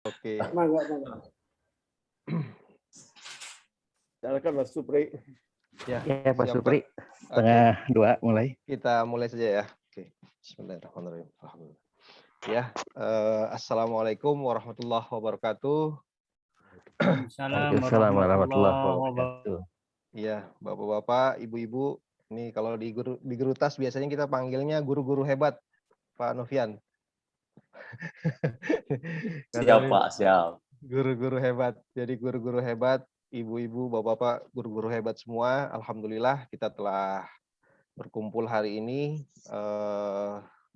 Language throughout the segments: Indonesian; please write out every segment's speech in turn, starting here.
Oke. Mangga. Silakan Mas Supri. Ya, Pak siap, Supri. Pak. Setengah 2 mulai. Kita mulai saja ya. Oke. Bismillahirrahmanirrahim. Ya, Assalamualaikum warahmatullahi wabarakatuh. Waalaikumsalam warahmatullahi wabarakatuh. Iya, Bapak-bapak, Ibu-ibu, ini kalau di Gerutas biasanya kita panggilnya guru-guru hebat, Pak Novian. Siap Pak, siap. Guru-guru hebat. Jadi guru-guru hebat, ibu-ibu, bapak-bapak, guru-guru hebat semua. Alhamdulillah kita telah berkumpul hari ini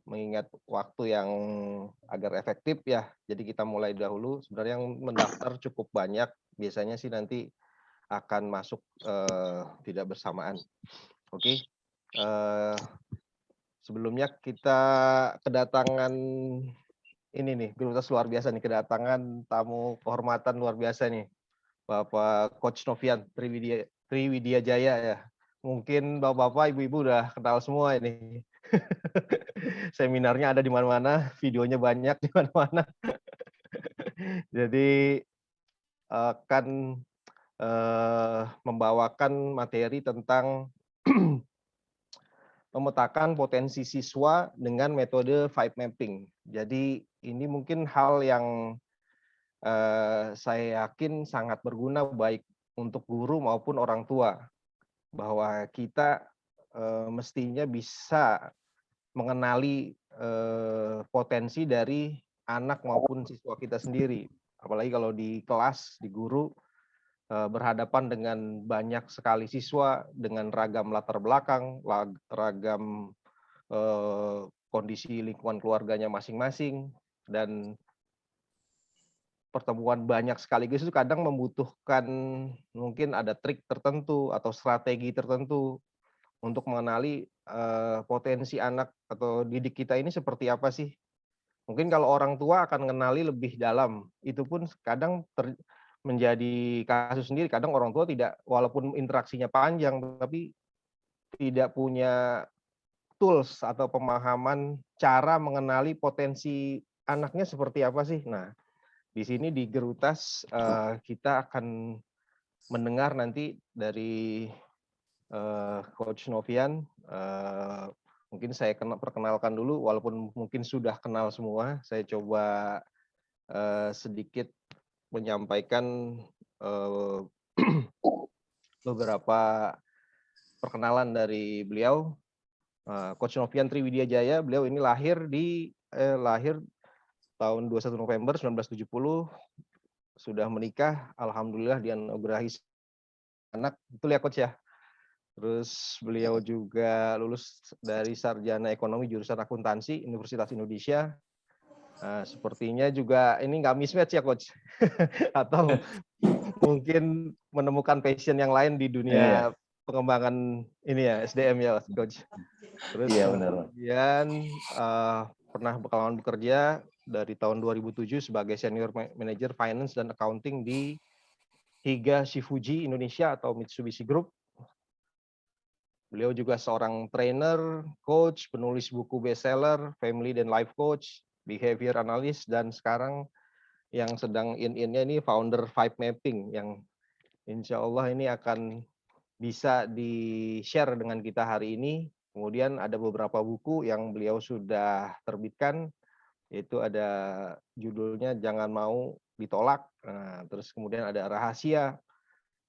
mengingat waktu yang agar efektif ya. Jadi kita mulai dahulu. Sebenarnya yang mendaftar cukup banyak. Biasanya sih nanti akan masuk tidak bersamaan. Oke. Sebelumnya kita kedatangan ini nih, Gerutas luar biasa nih, kedatangan tamu kehormatan luar biasa nih, Bapak Coach Novian Triwidya Jaya ya. Mungkin bapak-bapak, ibu-ibu udah kenal semua ini. Seminarnya ada di mana-mana, videonya banyak di mana-mana. Jadi akan membawakan materi tentang memetakan potensi siswa dengan metode five mapping. Jadi ini mungkin hal yang saya yakin sangat berguna baik untuk guru maupun orang tua, bahwa kita mestinya bisa mengenali potensi dari anak maupun siswa kita sendiri. Apalagi kalau di kelas, di guru, berhadapan dengan banyak sekali siswa dengan ragam latar belakang, ragam kondisi lingkungan keluarganya masing-masing, dan pertemuan banyak sekaligus itu kadang membutuhkan mungkin ada trik tertentu atau strategi tertentu untuk mengenali potensi anak atau didik kita ini seperti apa sih. Mungkin kalau orang tua akan mengenali lebih dalam, itu pun kadang menjadi kasus sendiri. Kadang orang tua tidak, walaupun interaksinya panjang, tapi tidak punya tools atau pemahaman cara mengenali potensi anaknya seperti apa sih. Nah, di sini di Gerutas kita akan mendengar nanti dari Coach Novian. Mungkin saya perkenalkan dulu, walaupun mungkin sudah kenal semua. Saya coba sedikit menyampaikan beberapa perkenalan dari beliau. Coach Novian Triwidya Jaya, beliau ini lahir tahun 21 November 1970, sudah menikah, alhamdulillah dianugerahi anak, betul ya Coach ya? Terus beliau juga lulus dari Sarjana Ekonomi jurusan Akuntansi Universitas Indonesia. Nah, sepertinya juga ini nggak mismatch ya Coach? Atau mungkin menemukan passion yang lain di dunia pengembangan ini ya, SDM ya Coach. Terus kemudian pernah pengalaman bekerja dari tahun 2007 sebagai Senior Manager Finance dan Accounting di Higa Shifuji Indonesia atau Mitsubishi Group. Beliau juga seorang trainer, coach, penulis buku bestseller, family dan life coach, behavior analyst, dan sekarang yang sedang in-innya ini founder Five Mapping, yang insya Allah ini akan bisa di-share dengan kita hari ini. Kemudian ada beberapa buku yang beliau sudah terbitkan, yaitu ada judulnya Jangan Mau Ditolak. Nah, terus kemudian ada Rahasia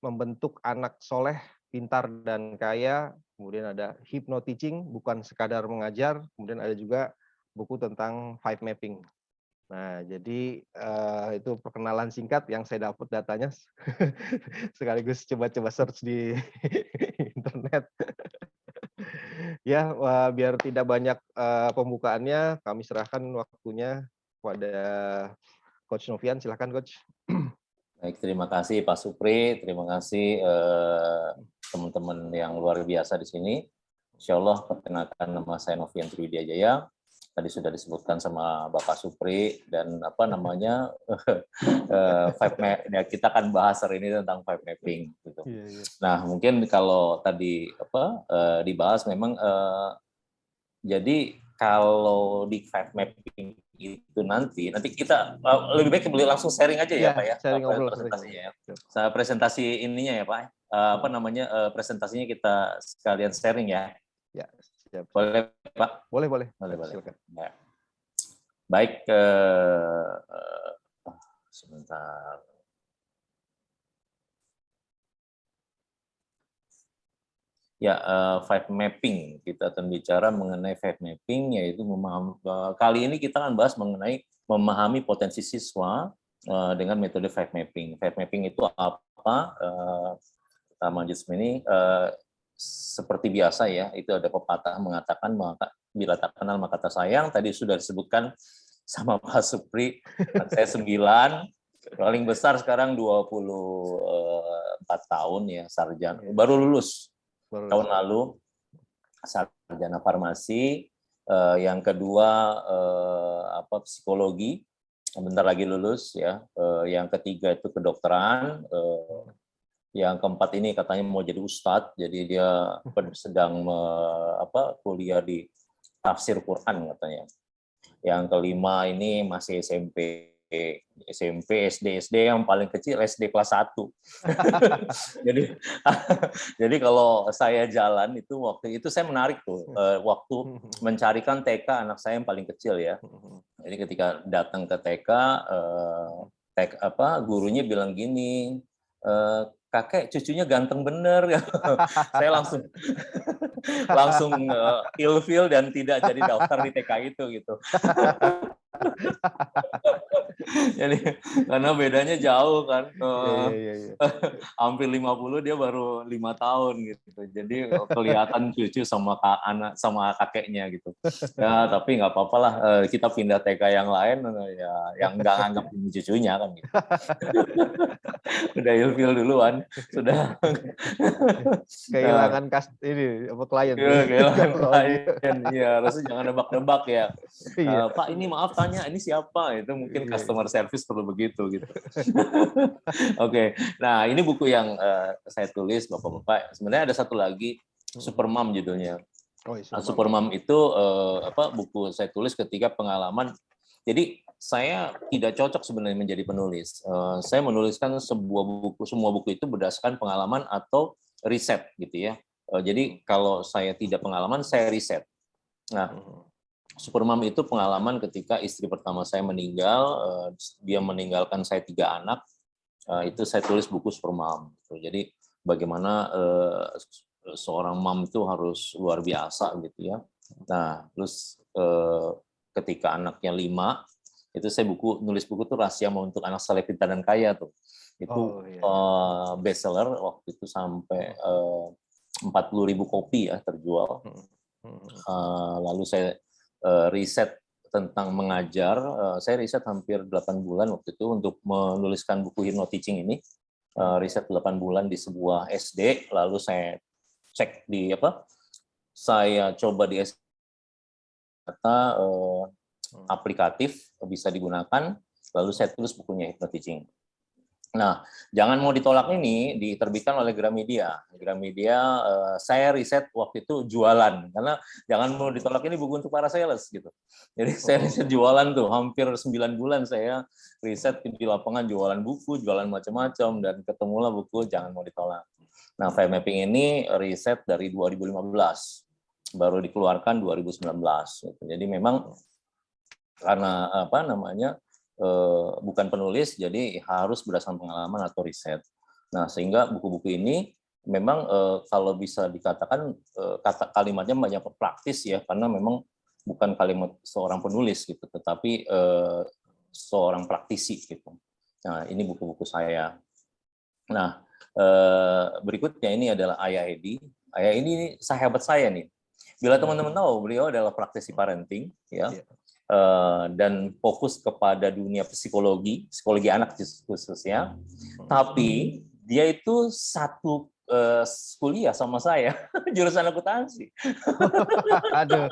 Membentuk Anak Soleh, Pintar dan Kaya. Kemudian ada Hypno-Teaching, Bukan Sekadar Mengajar. Kemudian ada juga buku tentang Five Mapping. Nah, jadi itu perkenalan singkat yang saya dapat datanya. Sekaligus coba-coba search di internet. Ya, biar tidak banyak pembukaannya, kami serahkan waktunya kepada Coach Novian. Silakan Coach. Baik, terima kasih Pak Supri, terima kasih teman-teman yang luar biasa di sini. Insya Allah perkenalkan, nama saya Novian Triwidya Jaya. Tadi sudah disebutkan sama Bapak Supri, dan apa namanya ya, kita akan bahas hari ini tentang five mapping. Gitu. Nah, mungkin kalau tadi dibahas memang jadi kalau di five mapping itu nanti kita lebih baik boleh langsung sharing aja ya, Pak ya, sharing ngobrol presentasinya ya. Presentasi ininya ya Pak, apa namanya, presentasinya kita sekalian sharing ya. Ya, siap. Boleh Pak? Boleh. Silakan. Ya. Baik, sebentar. Ya, five mapping. Kita akan bicara mengenai five mapping, yaitu kali ini kita akan bahas mengenai memahami potensi siswa dengan metode five mapping. Five mapping itu apa? Pertama, ini seperti biasa ya, itu ada pepatah mengatakan bila tak kenal maka tak sayang. Tadi sudah disebutkan sama Pak Supri, saya 9, paling besar sekarang 24 tahun ya, sarjana, baru lulus tahun lalu, sarjana farmasi. Yang kedua psikologi, bentar lagi lulus ya. Yang ketiga itu kedokteran. Yang keempat ini katanya mau jadi ustadz, jadi dia sedang kuliah di tafsir Quran katanya. Yang kelima ini masih SMP, SD yang paling kecil SD kelas 1. jadi kalau saya jalan itu waktu itu saya menarik tuh, waktu mencarikan TK anak saya yang paling kecil ya. Jadi ketika datang ke TK, gurunya bilang gini, kakek cucunya ganteng bener. Saya langsung ilfil dan tidak jadi daftar di TK itu gitu. Jadi karena bedanya jauh kan, hampir 50, dia baru 5 tahun gitu. Jadi kelihatan cucu sama anak sama kakeknya gitu. Ya tapi nggak apa-apa lah, kita pindah TK yang lain ya, yang nggak anggap ini cucunya kan gitu. Udah ilfil duluan, sudah kehilangan klien. Kehilangan klien, iya. Harusnya jangan nebak-nebak ya. Pak ini maaf tanya, ini siapa? Itu mungkin customer service perlu begitu gitu. Oke. Nah, ini buku yang saya tulis Bapak-bapak. Sebenarnya ada satu lagi, Supermom judulnya. Supermom itu buku saya tulis ketika pengalaman. Jadi saya tidak cocok sebenarnya menjadi penulis. Saya menuliskan semua buku itu berdasarkan pengalaman atau riset gitu ya. Jadi kalau saya tidak pengalaman, saya riset. Nah, Supermom itu pengalaman ketika istri pertama saya meninggal, dia meninggalkan saya 3 anak, itu saya tulis buku Supermom. Jadi bagaimana seorang mom itu harus luar biasa gitu ya. Nah, terus ketika anaknya 5, itu saya nulis buku tuh Rahasia untuk Anak Saleh Pintar dan Kaya tuh. Itu bestseller waktu itu sampai 40.000 kopi ya terjual. Lalu saya riset tentang mengajar, saya riset hampir 8 bulan waktu itu untuk menuliskan buku Hypnoteaching ini. Riset 8 bulan di sebuah SD, lalu saya cek saya coba di SD, ternyata aplikatif bisa digunakan, lalu saya tulis bukunya Hypnoteaching. Nah, Jangan Mau Ditolak ini diterbitkan oleh Gramedia. Gramedia, saya riset waktu itu jualan, karena Jangan Mau Ditolak ini buku untuk para sales gitu. Jadi saya riset jualan tuh, hampir 9 bulan saya riset di lapangan jualan buku, jualan macam-macam, dan ketemulah buku Jangan Mau Ditolak. Nah, five mapping ini riset dari 2015, baru dikeluarkan 2019. Gitu. Jadi memang karena bukan penulis, jadi harus berdasarkan pengalaman atau riset. Nah, sehingga buku-buku ini memang kalau bisa dikatakan kalimatnya banyak praktis ya, karena memang bukan kalimat seorang penulis gitu, tetapi seorang praktisi gitu. Nah, ini buku-buku saya. Nah, berikutnya ini adalah Ayah Edi. Ayah ini sahabat saya nih. Bila teman-teman tahu, beliau adalah praktisi parenting, ya. Dan fokus kepada dunia psikologi anak khususnya, tapi dia itu satu kuliah sama saya, jurusan akuntansi. Aduh.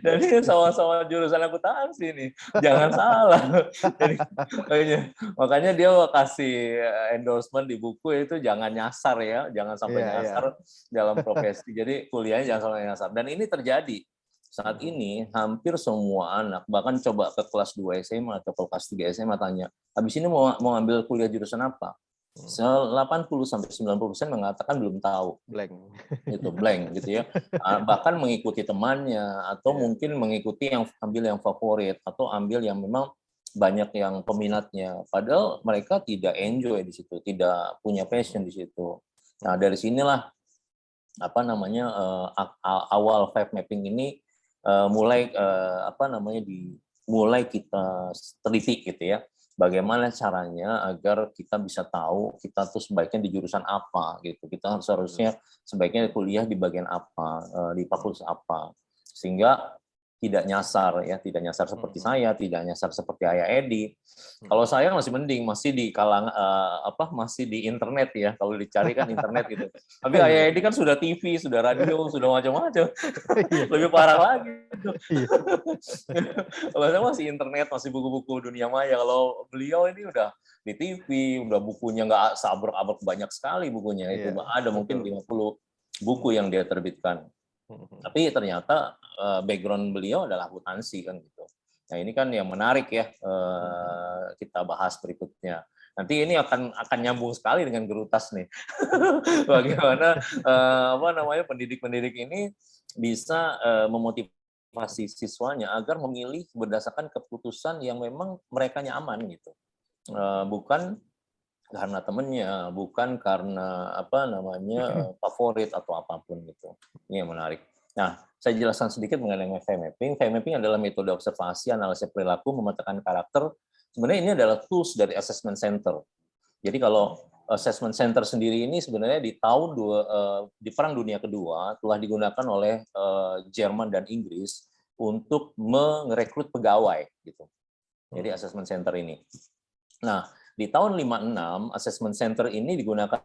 Jadi sama-sama jurusan akuntansi nih, jangan salah. Jadi, makanya dia kasih endorsement di buku itu jangan nyasar ya, jangan sampai nyasar dalam profesi. Jadi kuliahnya jangan sampai nyasar. Dan ini terjadi. Saat ini hampir semua anak, bahkan coba ke kelas 2 SMA atau ke kelas 3 SMA tanya, habis ini mau ambil kuliah jurusan apa? 80-90% mengatakan belum tahu. Blank. Itu blank gitu ya. Bahkan mengikuti temannya atau mungkin mengikuti yang ambil yang favorit atau ambil yang memang banyak yang peminatnya. Padahal mereka tidak enjoy di situ, tidak punya passion di situ. Nah, dari sinilah apa namanya awal five mapping ini mulai mulai kita teliti gitu ya. Bagaimana caranya agar kita bisa tahu kita tuh sebaiknya di jurusan apa gitu. Kita seharusnya sebaiknya kuliah di bagian apa, di fakultas apa. Sehingga tidak nyasar ya, tidak nyasar seperti saya, tidak nyasar seperti Ayah Edi. Kalau saya masih mending, masih di masih di internet ya, kalau dicari kan internet gitu. Tapi Ayah Edi kan sudah TV, sudah radio, sudah macam-macam. Lebih parah lagi. Kalau saya masih internet, masih buku-buku dunia maya. Kalau beliau ini udah di TV, udah bukunya nggak seabrek-abrek, banyak sekali bukunya. Itu ada mungkin 50 buku yang dia terbitkan. Tapi ternyata background beliau adalah akuntansi kan gitu. Nah ini kan yang menarik ya, kita bahas berikutnya. Nanti ini akan nyambung sekali dengan Gerutas nih. Bagaimana pendidik-pendidik ini bisa memotivasi siswanya agar memilih berdasarkan keputusan yang memang mereka nyaman gitu. Bukan karena temennya, bukan karena favorit atau apapun gitu. Ini yang menarik. Nah, saya jelaskan sedikit mengenai file mapping. File mapping adalah metode observasi, analisis perilaku, memetakan karakter. Sebenarnya ini adalah tools dari assessment center. Jadi kalau assessment center sendiri ini sebenarnya di di Perang Dunia Kedua telah digunakan oleh Jerman dan Inggris untuk merekrut pegawai gitu. Jadi assessment center ini. Nah, di tahun 56, assessment center ini digunakan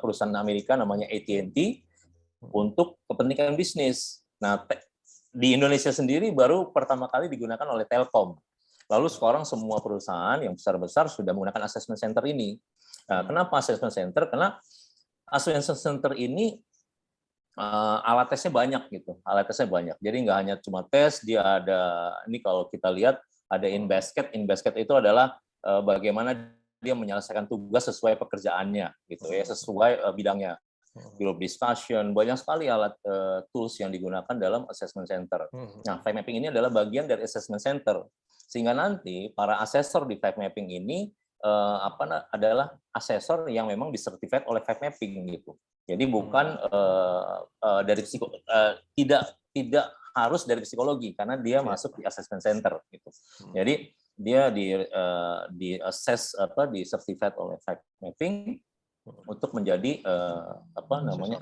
perusahaan Amerika namanya AT&T untuk kepentingan bisnis. Nah, di Indonesia sendiri baru pertama kali digunakan oleh Telkom. Lalu sekarang semua perusahaan yang besar-besar sudah menggunakan assessment center ini. Nah, kenapa assessment center? Karena assessment center ini alat tesnya banyak gitu. Alat tesnya banyak. Jadi nggak hanya cuma tes, dia ada, ini kalau kita lihat ada in basket. In basket itu adalah bagaimana dia menyelesaikan tugas sesuai pekerjaannya gitu ya, sesuai bidangnya. Group discussion, banyak sekali alat tools yang digunakan dalam assessment center. Nah, five mapping ini adalah bagian dari assessment center. Sehingga nanti para asesor di five mapping ini adalah asesor yang memang disertifikat oleh five mapping gitu. Jadi bukan dari tidak harus dari psikologi karena dia masuk di assessment center gitu. Jadi dia di assess di certified oleh five mapping untuk menjadi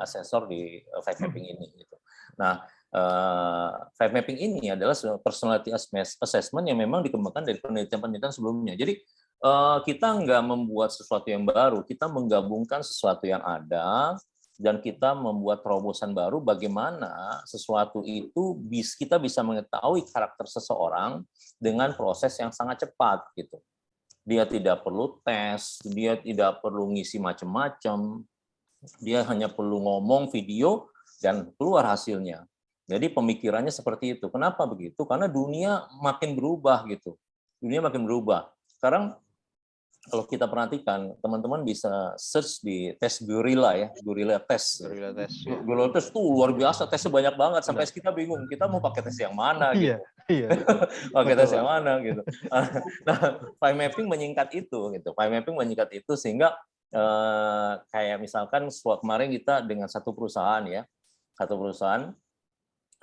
asesor di five mapping ini gitu. Nah, five mapping ini adalah personality assessment yang memang dikembangkan dari penelitian-penelitian sebelumnya. Jadi kita nggak membuat sesuatu yang baru, kita menggabungkan sesuatu yang ada dan kita membuat terobosan baru bagaimana sesuatu itu kita bisa mengetahui karakter seseorang dengan proses yang sangat cepat gitu. Dia tidak perlu tes, dia tidak perlu ngisi macam-macam, dia hanya perlu ngomong, video, dan keluar hasilnya. Jadi pemikirannya seperti itu. Kenapa begitu? Karena dunia makin berubah gitu. Dunia makin berubah. Sekarang kalau kita perhatikan, teman-teman bisa search di tes gorilla ya, gorilla test. Gorilla test tuh luar biasa, tesnya banyak banget sampai kita bingung, kita mau pakai tes yang mana gitu. Pakai tes yang mana gitu. Nah, five mapping menyingkat itu gitu. Five mapping menyingkat itu sehingga kayak misalkan kemarin kita dengan satu perusahaan ya,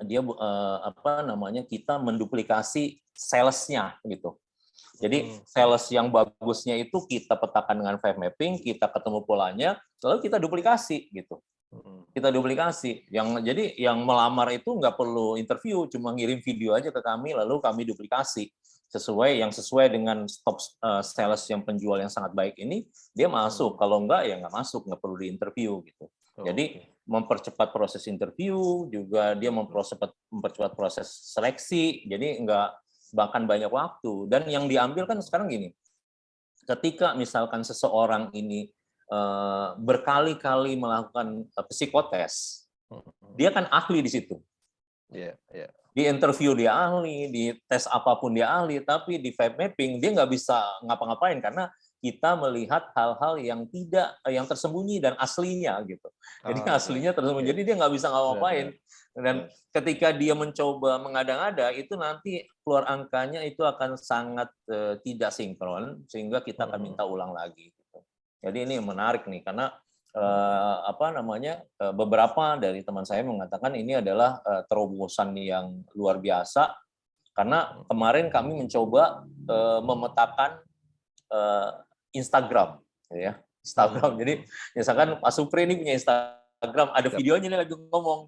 dia kita menduplikasi salesnya gitu. Jadi sales yang bagusnya itu kita petakan dengan five mapping, kita ketemu polanya, lalu kita duplikasi gitu. Kita duplikasi. Jadi yang melamar itu nggak perlu interview, cuma ngirim video aja ke kami, lalu kami duplikasi sesuai dengan top sales yang penjual yang sangat baik ini, dia masuk. Kalau enggak ya nggak masuk, nggak perlu diinterview gitu. Jadi mempercepat proses interview, juga dia mempercepat proses seleksi. Jadi bahkan banyak waktu. Dan yang diambil kan sekarang gini, ketika misalkan seseorang ini berkali-kali melakukan psikotes, dia kan ahli di situ. di interview dia ahli, di tes apapun dia ahli, tapi di vibe mapping dia nggak bisa ngapa-ngapain karena kita melihat hal-hal yang yang tersembunyi dan aslinya gitu. Jadi Oh, aslinya tersembunyi, jadi dia nggak bisa ngapa-ngapain. Dan ketika dia mencoba mengada-ngada, itu nanti keluar angkanya itu akan sangat tidak sinkron, sehingga kita akan minta ulang lagi. Gitu. Jadi ini menarik nih, karena beberapa dari teman saya mengatakan ini adalah terobosan yang luar biasa karena kemarin kami mencoba memetakan Instagram, ya Instagram. Jadi misalkan Pak Supri ini punya Instagram, ada videonya nih lagi ngomong,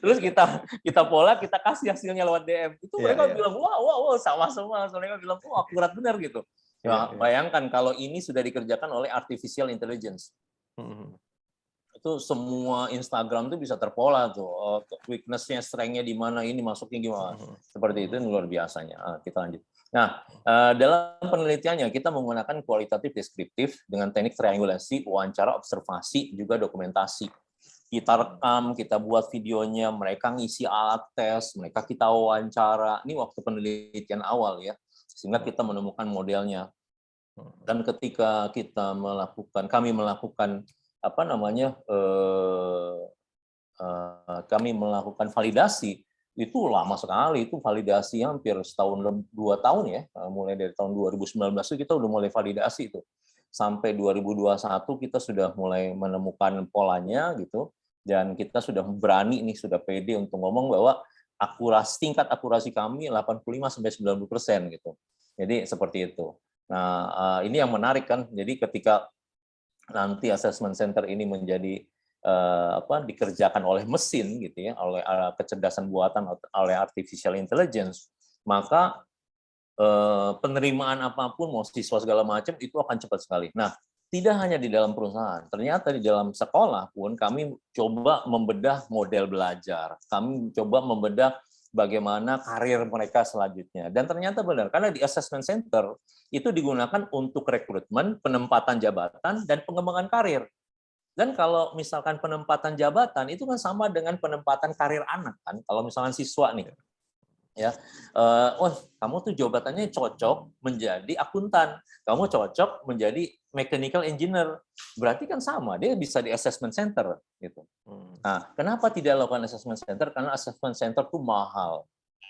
terus kita pola, kita kasih hasilnya lewat DM, itu mereka bilang wow sama semua, mereka bilang akurat benar gitu. Ya, bayangkan kalau ini sudah dikerjakan oleh artificial intelligence. Itu semua Instagram itu bisa terpola tuh. Weakness-nya, strength-nya di mana, ini masuknya gimana. Seperti itu luar biasanya. Kita lanjut. Nah, dalam penelitiannya kita menggunakan kualitatif deskriptif dengan teknik triangulasi, wawancara, observasi, juga dokumentasi. Kita rekam, kita buat videonya, mereka ngisi alat tes, mereka kita wawancara. Ini waktu penelitian awal ya. Sehingga kita menemukan modelnya. Dan ketika kami melakukan validasi, itu lama sekali, itu validasi hampir setahun 2 tahun ya, mulai dari tahun 2019 itu kita udah mulai validasi itu. Sampai 2021 kita sudah mulai menemukan polanya gitu, dan kita sudah berani nih, sudah pede untuk ngomong bahwa tingkat akurasi kami 85-90% gitu. Jadi seperti itu. Nah, ini yang menarik kan. Jadi ketika nanti assessment center ini menjadi dikerjakan oleh mesin gitu ya, oleh kecerdasan buatan, oleh artificial intelligence, maka penerimaan apapun, mau siswa segala macam itu akan cepat sekali. Nah, tidak hanya di dalam perusahaan, ternyata di dalam sekolah pun kami coba membedah model belajar, kami coba membedah bagaimana karir mereka selanjutnya. Dan ternyata benar, karena di assessment center itu digunakan untuk rekrutmen, penempatan jabatan, dan pengembangan karir. Dan kalau misalkan penempatan jabatan itu kan sama dengan penempatan karir anak kan. Kalau misalkan siswa nih, ya, kamu tuh jabatannya cocok menjadi akuntan, kamu cocok menjadi mechanical engineer, berarti kan sama, dia bisa di assessment center gitu. Nah, kenapa tidak lakukan assessment center? Karena assessment center tuh mahal.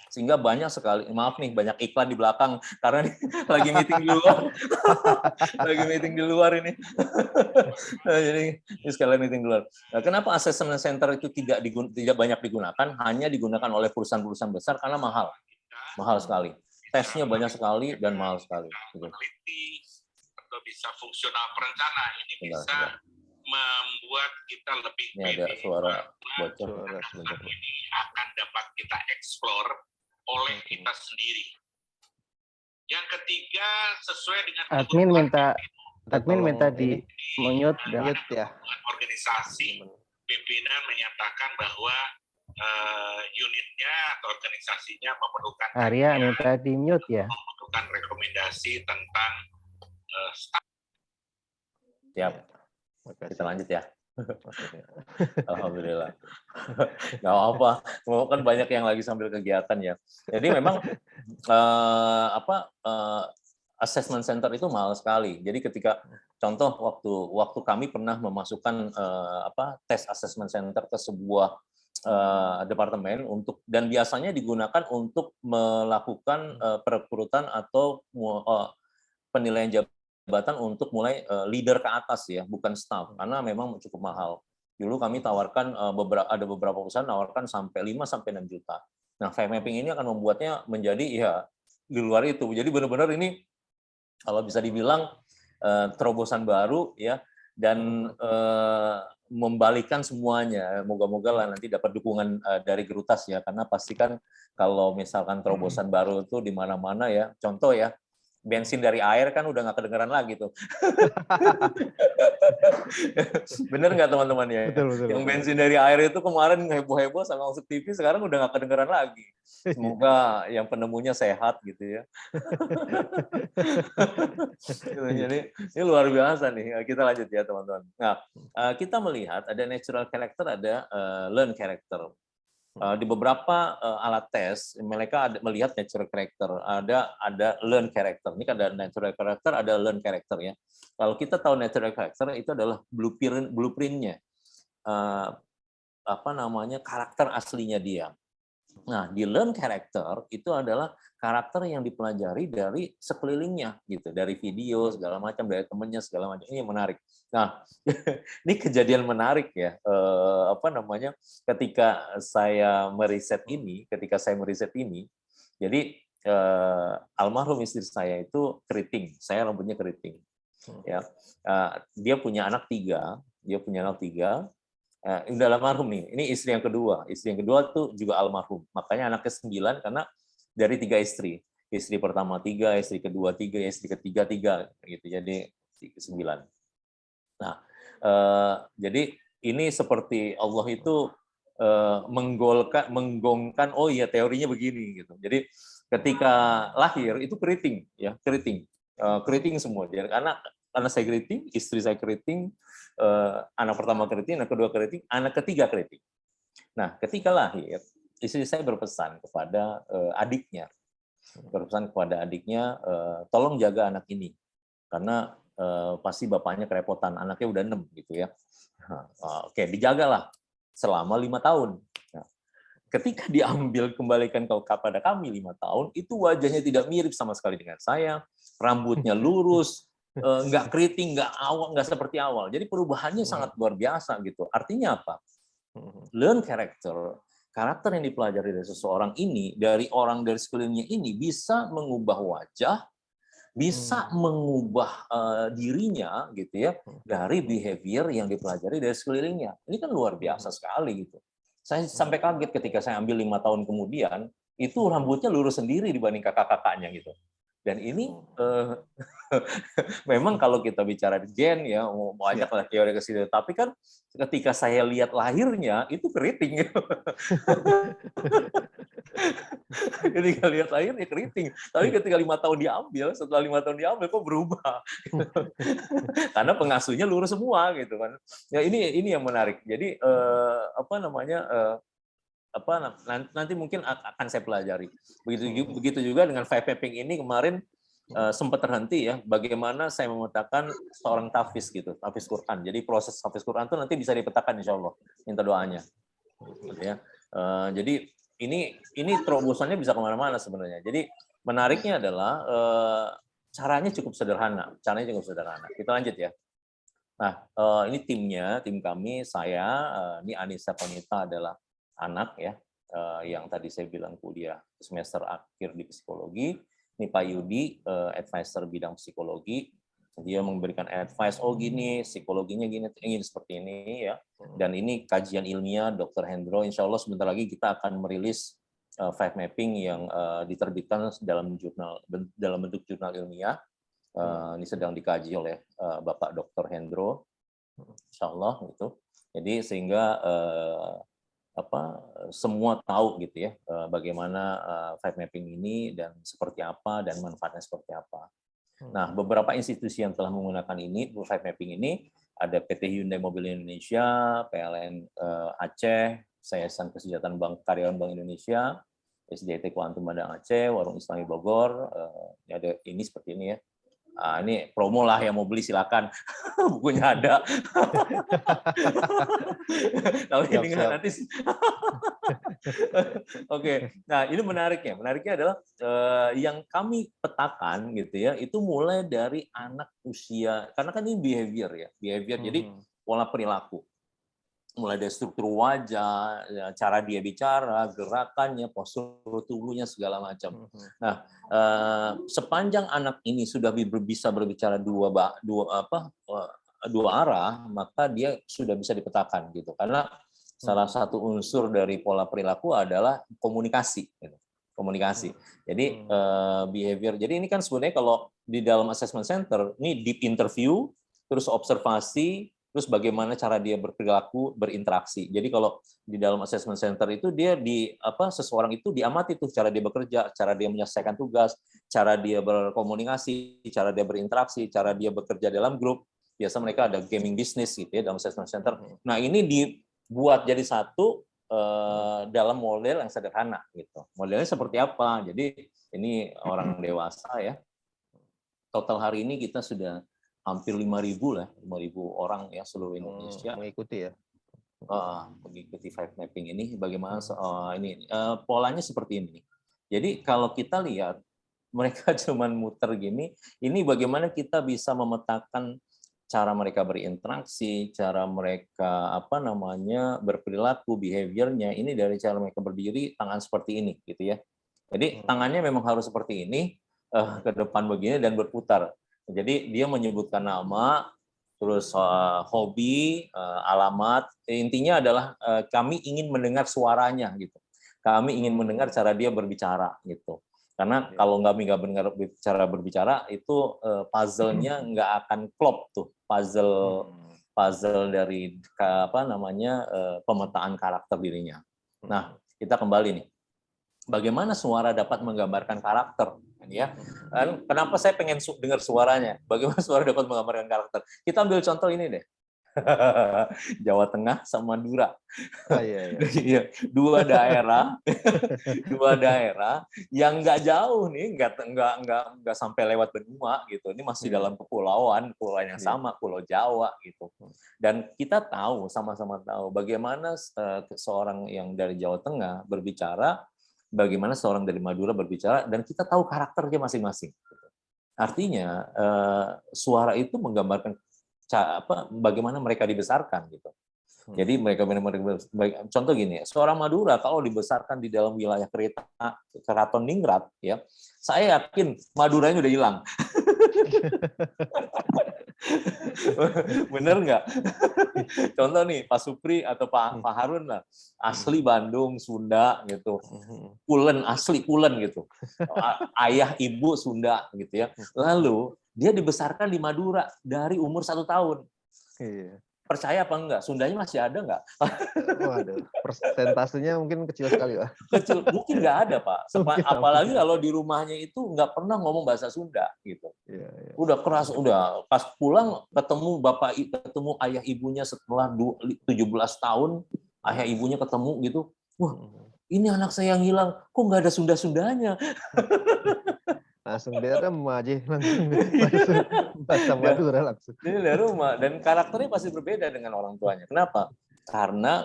Sehingga banyak sekali, maaf nih, banyak iklan di belakang karena ini lagi meeting di luar. Lagi meeting di luar ini. Jadi ini sekalian meeting di luar. Nah, kenapa assessment center itu tidak banyak digunakan, hanya digunakan oleh perusahaan-perusahaan besar karena mahal. Mahal sekali. Tesnya banyak sekali dan mahal sekali. Peneliti atau bisa fungsional perencana ini bisa membuat kita lebih ini ada suara bocor. Ini akan dapat kita explore oleh kita sendiri. Yang ketiga, sesuai dengan admin minta di mute ya. Organisasi, pimpinan menyatakan bahwa unitnya atau organisasinya memerlukan minta di mute ya. Memerlukan rekomendasi tentang staff. Siap. Kita lanjut ya. Alhamdulillah. Nggak apa, kan banyak yang lagi sambil kegiatan ya. Jadi memang assessment center itu mahal sekali. Jadi ketika contoh waktu kami pernah memasukkan tes assessment center ke sebuah departemen dan biasanya digunakan untuk melakukan perekrutan atau penilaian jabatan untuk mulai leader ke atas ya, bukan staff, karena memang cukup mahal. Dulu kami tawarkan ada beberapa perusahaan nawarkan sampai 5-6 juta. Nah, file mapping ini akan membuatnya menjadi ya di luar itu. Jadi benar-benar ini kalau bisa dibilang terobosan baru ya, dan membalikan semuanya. Moga-moga lah nanti dapat dukungan dari Gerutas ya, karena pastikan kalau misalkan terobosan baru itu di mana-mana ya. Contoh ya, bensin dari air kan udah nggak kedengeran lagi tuh. Bener nggak teman-teman ya? Betul. Yang bensin dari air itu kemarin heboh-heboh sama masuk TV, sekarang udah nggak kedengeran lagi. Semoga yang penemunya sehat gitu ya. Jadi ini luar biasa nih. Kita lanjut ya teman-teman. Nah, kita melihat ada natural character, ada learn character. Di beberapa alat tes, mereka melihat natural character, ada learn character. Ini kan ada natural character, ada learn character ya. Kalau kita tahu natural character itu adalah blueprint-nya, karakter aslinya dia. Nah, di learn character itu adalah karakter yang dipelajari dari sekelilingnya gitu, dari video segala macam, dari temennya segala macam. Ini yang menarik. Nah, ini kejadian menarik ya. Ketika saya meriset ini, jadi almarhum istri saya itu keriting, saya rambutnya keriting. Ya, dia punya anak tiga. Udah almarhum nih. Ini istri yang kedua. Istri yang kedua tuh juga almarhum. Makanya anaknya 9 karena dari 3 istri. Istri pertama 3, istri kedua 3, istri ketiga 3 gitu. Jadi 9. Nah, jadi ini seperti Allah itu menggongkan, oh iya teorinya begini gitu. Jadi ketika lahir itu keriting ya, keriting semua. Jadi karena saya keriting, istri saya keriting, anak pertama keriting, anak kedua keriting, anak ketiga keriting. Nah, ketika lahir, istri saya berpesan kepada adiknya, tolong jaga anak ini, karena pasti bapaknya kerepotan, anaknya udah 6 gitu ya. Oke, dijagalah selama 5 tahun. Nah, ketika diambil kembalikan kepada kami 5 tahun, itu wajahnya tidak mirip sama sekali dengan saya, rambutnya lurus, nggak keriting, nggak seperti awal. Jadi perubahannya sangat luar biasa gitu. Artinya apa? Learn karakter yang dipelajari dari seseorang ini, dari orang dari sekelilingnya ini bisa mengubah wajah, bisa mengubah dirinya gitu ya dari behavior yang dipelajari dari sekelilingnya. Ini kan luar biasa sekali gitu. Saya sampai kaget ketika saya ambil 5 tahun kemudian, itu rambutnya lurus sendiri dibanding kakak-kakaknya gitu. Dan ini memang kalau kita bicara gen ya banyak lah teori ke situ. Tapi kan ketika saya lihat lahirnya itu keriting. Ketika lihat lahirnya keriting. Tapi ketika 5 tahun diambil, setelah 5 tahun diambil kok berubah. Karena pengasuhnya lurus semua gitu kan. Ya ini yang menarik. Jadi nanti mungkin akan saya pelajari. Begitu juga dengan five mapping ini kemarin sempat terhenti ya. Bagaimana saya memetakan seorang tafiz gitu, tafiz Quran. Jadi proses tafiz Quran itu nanti bisa dipetakan insya Allah. Minta doanya. Gitu ya. Jadi ini terobosannya bisa kemana-mana sebenarnya. Jadi menariknya adalah caranya cukup sederhana. Kita lanjut ya. Nah, ini tim kami, saya, ini Anissa Konita adalah anak ya, yang tadi saya bilang kuliah semester akhir di psikologi. Ini Pak Yudi, advisor bidang psikologi. Dia memberikan advice, oh gini, psikologinya gini seperti ini ya. Dan ini kajian ilmiah Dr. Hendro. Insya Allah sebentar lagi kita akan merilis five mapping yang diterbitkan dalam bentuk jurnal ilmiah. Ini sedang dikaji oleh Bapak Dr. Hendro. Insya Allah gitu. Jadi sehingga semua tahu gitu ya bagaimana five mapping ini dan seperti apa dan manfaatnya seperti apa. Nah, beberapa institusi yang telah menggunakan ini five mapping ini ada PT Hyundai Mobil Indonesia, PLN Aceh, Yayasan Kesejahteraan Karyawan Bank Indonesia, SDIT Kuantum Bandang Aceh, Warung Islami Bogor. Ada ini seperti ini ya. Ini promo lah, yang mau beli silakan, bukunya ada. Tapi ini nanti. Oke, nah ini menariknya adalah yang kami petakan gitu ya, itu mulai dari anak usia, karena kan ini behavior. Jadi pola perilaku. Mulai dari struktur wajah, cara dia bicara, gerakannya, postur tubuhnya segala macam. Nah, sepanjang anak ini sudah bisa berbicara dua arah, maka dia sudah bisa dipetakan gitu. Karena salah satu unsur dari pola perilaku adalah komunikasi. Komunikasi. Jadi behavior. Jadi ini kan sebenarnya kalau di dalam assessment center ini deep interview, terus observasi, terus bagaimana cara dia berperilaku, berinteraksi. Jadi kalau di dalam assessment center itu dia seseorang itu diamati tuh cara dia bekerja, cara dia menyelesaikan tugas, cara dia berkomunikasi, cara dia berinteraksi, cara dia bekerja dalam grup. Biasa mereka ada gaming business gitu ya dalam assessment center. Nah, ini dibuat jadi satu, dalam model yang sederhana gitu. Modelnya seperti apa? Jadi ini orang dewasa ya. Total hari ini kita sudah hampir 5.000 lah, 5.000 orang ya seluruh Indonesia mengikuti ya. mengikuti five mapping ini. Bagaimana ini polanya seperti ini. Jadi kalau kita lihat mereka cuman muter gini, ini bagaimana kita bisa memetakan cara mereka berinteraksi, cara mereka berperilaku, behaviornya. Ini dari cara mereka berdiri, tangan seperti ini, gitu ya. Jadi tangannya memang harus seperti ini, ke depan begini dan berputar. Jadi dia menyebutkan nama, terus hobi, alamat. Intinya adalah kami ingin mendengar suaranya, gitu. Kami ingin mendengar cara dia berbicara, gitu. Karena kalau nggak mendengar berbicara itu puzzle-nya nggak akan klop tuh, puzzle dari pemetaan karakter dirinya. Nah, kita kembali nih. Bagaimana suara dapat menggambarkan karakter, ya? Kenapa saya pengen dengar suaranya? Bagaimana suara dapat menggambarkan karakter? Kita ambil contoh ini deh. Jawa Tengah sama Madura. Iya. Dua daerah yang nggak jauh nih, nggak sampai lewat benua gitu. Ini masih dalam kepulauan yang sama, Pulau Jawa gitu. Dan kita tahu, sama-sama tahu bagaimana seorang yang dari Jawa Tengah berbicara, bagaimana seorang dari Madura berbicara, dan kita tahu karakternya masing-masing. Artinya suara itu menggambarkan bagaimana mereka dibesarkan gitu. Jadi mereka contoh gini, seorang Madura kalau dibesarkan di dalam wilayah Keraton Ningrat ya, saya yakin Maduranya udah hilang. Bener nggak? Contoh nih, Pak Supri atau Pak Harun lah, asli Bandung, Sunda gitu, asli Pulen gitu, ayah ibu Sunda gitu ya. Lalu dia dibesarkan di Madura dari umur 1 tahun. Percaya apa enggak? Sundanya masih ada enggak? Waduh, persentasenya mungkin kecil sekali, Pak. Kecil, mungkin nggak ada, Pak. Apalagi kalau di rumahnya itu nggak pernah ngomong bahasa Sunda gitu. Udah keras, udah pas pulang ketemu ayah ibunya setelah 17 tahun, ayah ibunya ketemu gitu. Wah, ini anak saya yang hilang, kok nggak ada Sunda-Sundanya? Langsung dia aja langsung bahasa Madura langsung. Ini dari rumah, dan karakternya pasti berbeda dengan orang tuanya. Kenapa? Karena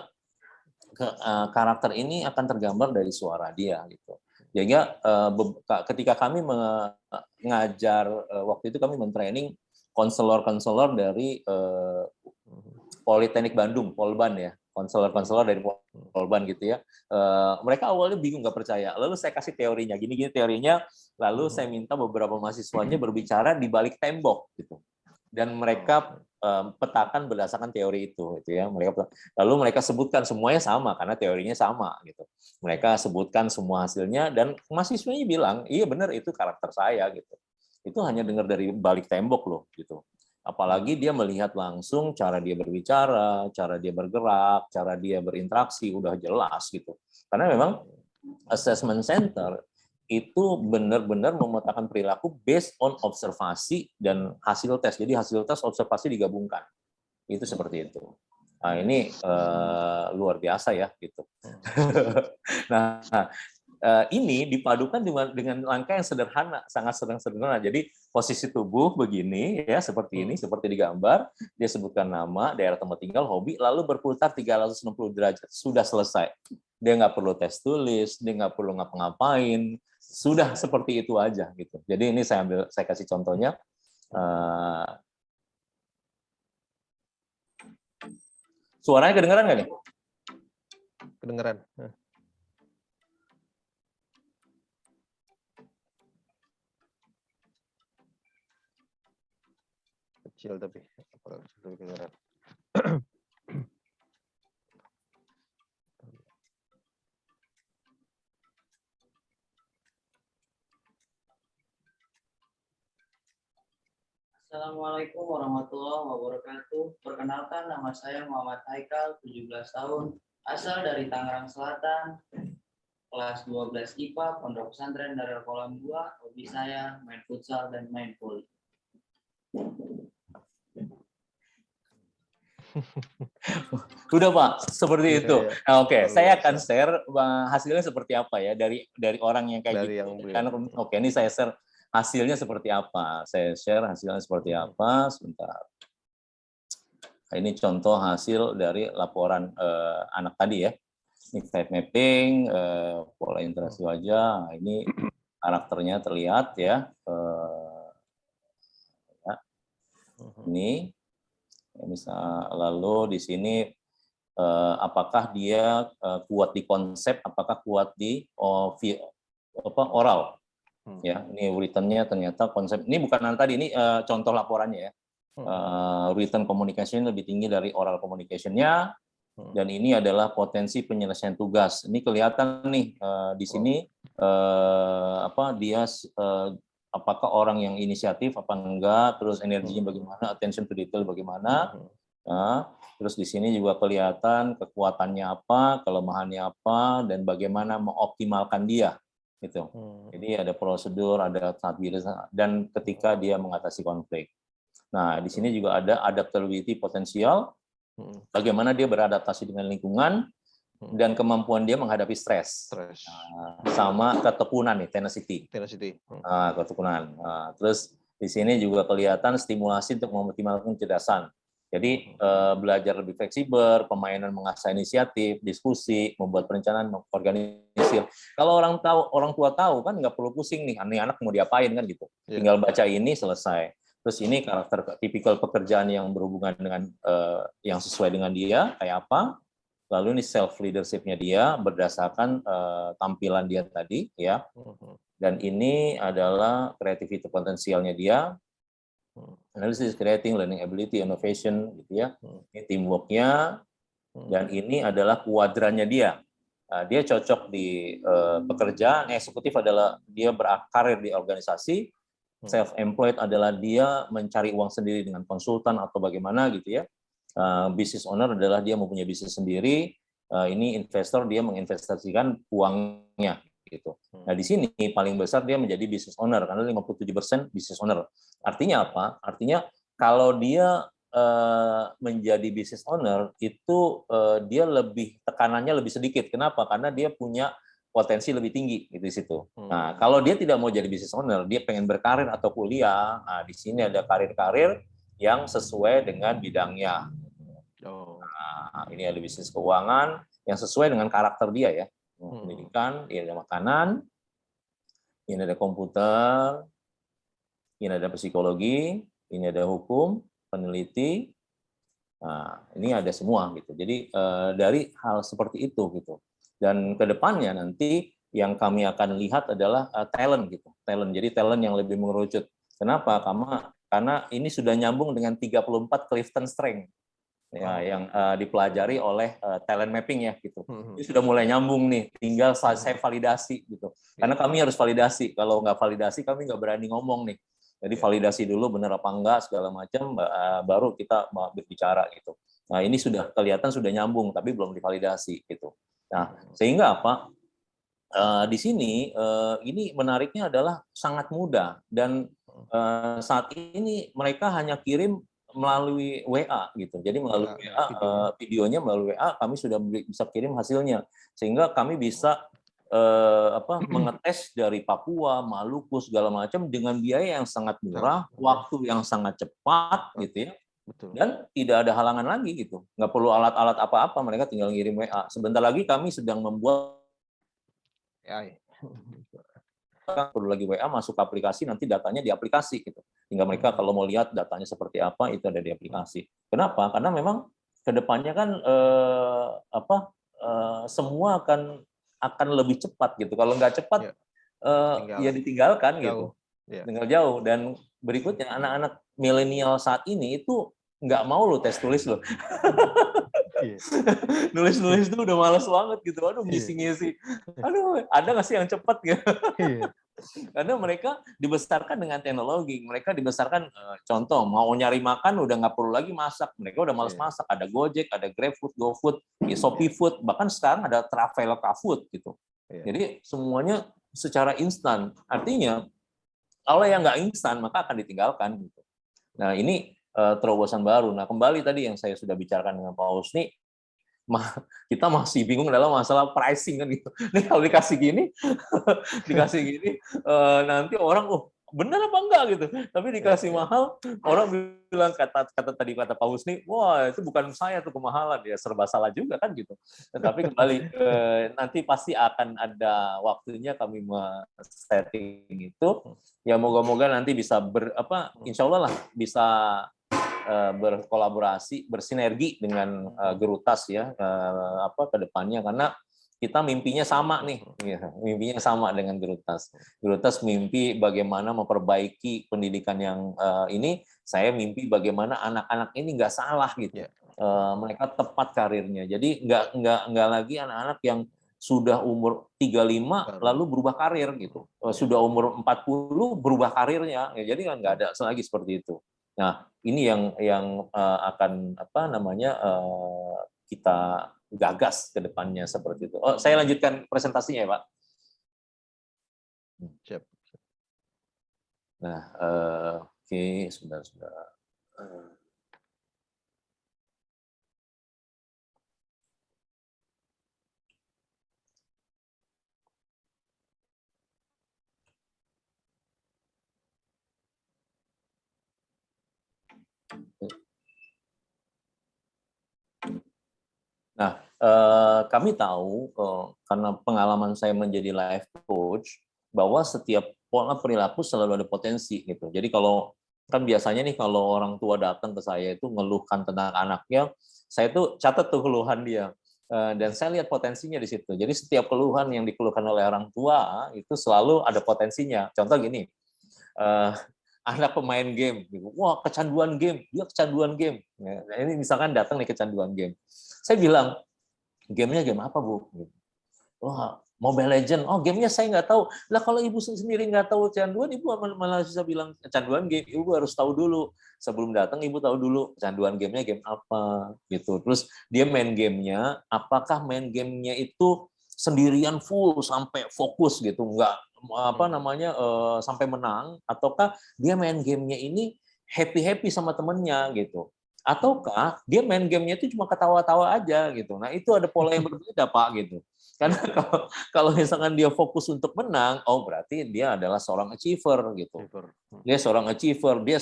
karakter ini akan tergambar dari suara dia gitu. Jadi ketika kami mengajar, waktu itu kami mentraining konselor-konselor dari Politeknik Bandung, Polban ya, konselor-konselor dari Polban gitu ya. Mereka awalnya bingung, nggak percaya. Lalu saya kasih teorinya, gini-gini teorinya. Lalu saya minta beberapa mahasiswanya berbicara di balik tembok gitu. Dan mereka petakan berdasarkan teori itu gitu ya. Lalu mereka sebutkan semuanya sama karena teorinya sama gitu. Mereka sebutkan semua hasilnya dan mahasiswanya bilang, "Iya benar, itu karakter saya." gitu. Itu hanya dengar dari balik tembok loh gitu. Apalagi dia melihat langsung cara dia berbicara, cara dia bergerak, cara dia berinteraksi udah jelas gitu. Karena memang assessment center itu benar-benar memetakan perilaku based on observasi dan hasil tes. Jadi hasil tes observasi digabungkan. Itu seperti itu. Nah, ini luar biasa ya gitu. Nah, ini dipadukan dengan langkah yang sederhana, sangat sederhana. Jadi posisi tubuh begini ya, seperti ini, seperti di gambar. Dia sebutkan nama, daerah tempat tinggal, hobi, lalu berputar 360 derajat. Sudah selesai. Dia nggak perlu tes tulis, dia nggak perlu ngapa-ngapain. Sudah seperti itu aja gitu. Jadi ini saya kasih contohnya. Suaranya kedengeran nggak nih? Kedengeran. Kecil tapi kedengeran. Assalamualaikum warahmatullahi wabarakatuh. Perkenalkan, nama saya Muhammad Haikal, 17 tahun, asal dari Tangerang Selatan, kelas 12 IPA, Pondok Pesantren Darul Kolam 2. Hobi saya main futsal dan main voli. Udah Pak, seperti Iya, itu. iya. Nah, oke, Luar saya biasa. akan share hasilnya seperti apa ya dari orang yang kayak Dari gitu. yang beliau. Karena oke, ini saya share hasilnya seperti apa. Saya share hasilnya seperti apa. Sebentar. Nah, ini contoh hasil dari laporan anak tadi ya. Ini type mapping, pola interaksi wajah. Nah, ini karakternya terlihat ya. Ya. Ini misal lalu di sini apakah dia kuat di konsep, apakah kuat di oral. Ya, ini written-nya ternyata konsep. Ini bukan yang tadi, ini contoh laporannya ya. Written communication lebih tinggi dari oral communication-nya, dan ini adalah potensi penyelesaian tugas. Ini kelihatan nih di sini dia apakah orang yang inisiatif apa enggak, terus energinya bagaimana, attention to detail bagaimana. Nah, terus di sini juga kelihatan kekuatannya apa, kelemahannya apa, dan bagaimana mengoptimalkan dia. Gitu. Jadi ada prosedur, ada stabilitas, dan ketika dia mengatasi konflik. Nah, di sini juga ada adaptability potensial, bagaimana dia beradaptasi dengan lingkungan, dan kemampuan dia menghadapi stres. Nah, sama ketekunan nih, tenacity. Ketekunan. Nah, terus di sini juga kelihatan stimulasi untuk mengoptimalkan kecerdasan. Jadi belajar lebih fleksibel, permainan mengasah inisiatif, diskusi, membuat perencanaan, mengorganisir. Kalau orang tua tahu kan nggak perlu pusing nih, anak mau diapain kan gitu. Tinggal baca ini selesai. Terus ini karakter tipikal pekerjaan yang berhubungan dengan yang sesuai dengan dia kayak apa. Lalu ini self leadership-nya dia berdasarkan tampilan dia tadi ya. Dan ini adalah creativity potensialnya dia. Analysis, creating, learning ability, innovation, gitu ya. Ini teamwork-nya, dan ini adalah kuadrannya dia. Dia cocok di pekerjaan, eksekutif adalah dia berkarir di organisasi, self-employed adalah dia mencari uang sendiri dengan konsultan atau bagaimana gitu ya. Business owner adalah dia mempunyai bisnis sendiri, ini investor dia menginvestasikan uangnya. Gitu. Nah, di sini paling besar dia menjadi business owner karena 57% business owner. Artinya apa? Artinya kalau dia menjadi business owner itu dia lebih tekanannya lebih sedikit. Kenapa? Karena dia punya potensi lebih tinggi gitu di situ. Nah, kalau dia tidak mau jadi business owner, dia pengen berkarir atau kuliah. Nah, di sini ada karir-karir yang sesuai dengan bidangnya. Nah, ini ada bisnis keuangan yang sesuai dengan karakter dia ya. Pendidikan, ini ada makanan, ini ada komputer, ini ada psikologi, ini ada hukum, peneliti. Nah, ini ada semua gitu. Jadi dari hal seperti itu gitu. Dan kedepannya nanti yang kami akan lihat adalah talent gitu. Talent. Jadi talent yang lebih mengerucut. Kenapa? Karena ini sudah nyambung dengan 34 Clifton Strength. Ya, yang dipelajari oleh talent mapping ya gitu. Ini sudah mulai nyambung nih, tinggal saya validasi gitu. Karena kami harus validasi, kalau nggak validasi kami nggak berani ngomong nih. Jadi validasi dulu benar apa enggak segala macam, baru kita berbicara gitu. Nah ini sudah kelihatan sudah nyambung, tapi belum divalidasi gitu. Nah sehingga apa? Di sini ini menariknya adalah sangat mudah dan saat ini mereka hanya kirim melalui WA gitu. Jadi melalui WA, videonya melalui WA kami sudah bisa kirim hasilnya. Sehingga kami bisa mengetes dari Papua, Maluku segala macam dengan biaya yang sangat murah, waktu yang sangat cepat gitu ya. Dan tidak ada halangan lagi gitu. Nggak perlu alat-alat apa-apa, mereka tinggal ngirim WA. Sebentar lagi kami sedang membuat perlu lagi WA masuk ke aplikasi, nanti datanya di aplikasi gitu. Tinggal mereka kalau mau lihat datanya seperti apa itu ada di aplikasi. Kenapa? Karena memang kedepannya kan semua akan lebih cepat gitu. Kalau nggak cepat ya ditinggalkan gitu. Tinggal jauh. Dan berikutnya anak-anak milenial saat ini itu nggak mau lo tes tulis lo. Nulis-nulis itu udah males banget gitu. Aduh, ngisi-ngisi. Aduh, ada nggak sih yang cepat gitu? Karena mereka dibesarkan dengan teknologi. Mereka dibesarkan, contoh, mau nyari makan udah nggak perlu lagi masak. Mereka udah males masak. Ada Gojek, ada GrabFood, GoFood, Shopee Food. Bahkan sekarang ada Traveloka Food gitu. Jadi semuanya secara instan. Artinya, kalau yang nggak instan, maka akan ditinggalkan. Gitu. Nah, ini terobosan baru. Nah, kembali tadi yang saya sudah bicarakan dengan Pak Husni, kita masih bingung dalam masalah pricing kan gitu. Nih kalau dikasih gini, nanti orang, bener apa enggak gitu. Tapi dikasih mahal, orang bilang kata Pak Husni, wah itu bukan saya tuh kemahalan, ya serba salah juga kan gitu. Tetapi kembali nanti pasti akan ada waktunya kami setting itu. Ya moga-moga nanti bisa insya Allah lah bisa berkolaborasi, bersinergi dengan Gerutas ya ke depannya, karena kita mimpinya sama nih, mimpinya sama dengan Gerutas. Gerutas mimpi bagaimana memperbaiki pendidikan yang ini, saya mimpi bagaimana anak-anak ini nggak salah gitu, mereka tepat karirnya. Jadi nggak lagi anak-anak yang sudah umur 35 lalu berubah karir gitu, sudah umur 40 berubah karirnya, jadi nggak ada lagi seperti itu. Nah, ini yang akan kita gagas ke depannya seperti itu. Saya lanjutkan presentasinya ya, Pak. Siap. Nah, oke, sebentar. Nah, kami tahu karena pengalaman saya menjadi life coach bahwa setiap pola perilaku selalu ada potensi gitu. Jadi kalau kan biasanya nih kalau orang tua datang ke saya itu ngeluhkan tentang anaknya, saya tuh catat tuh keluhan dia dan saya lihat potensinya di situ. Jadi setiap keluhan yang dikeluhkan oleh orang tua itu selalu ada potensinya. Contoh gini, anak pemain game, wah kecanduan game, dia kecanduan game. Nah, ini misalkan datang nih kecanduan game. Saya bilang, gamenya game apa, Bu? Wah, Mobile Legend. Oh, gamenya saya nggak tahu. Lah kalau ibu sendiri nggak tahu kecanduan, ibu malah bisa bilang kecanduan game. Ibu harus tahu dulu. Sebelum datang, ibu tahu dulu kecanduan gamenya game apa, gitu. Terus dia main gamenya, apakah main gamenya itu sendirian full sampai fokus gitu, nggak sampai menang, ataukah dia main gamenya ini happy sama temennya gitu. Ataukah dia main gamenya itu cuma ketawa-tawa aja gitu. Nah itu ada pola yang berbeda Pak gitu. Karena kalau misalkan dia fokus untuk menang, berarti dia adalah seorang achiever gitu. Dia seorang achiever, dia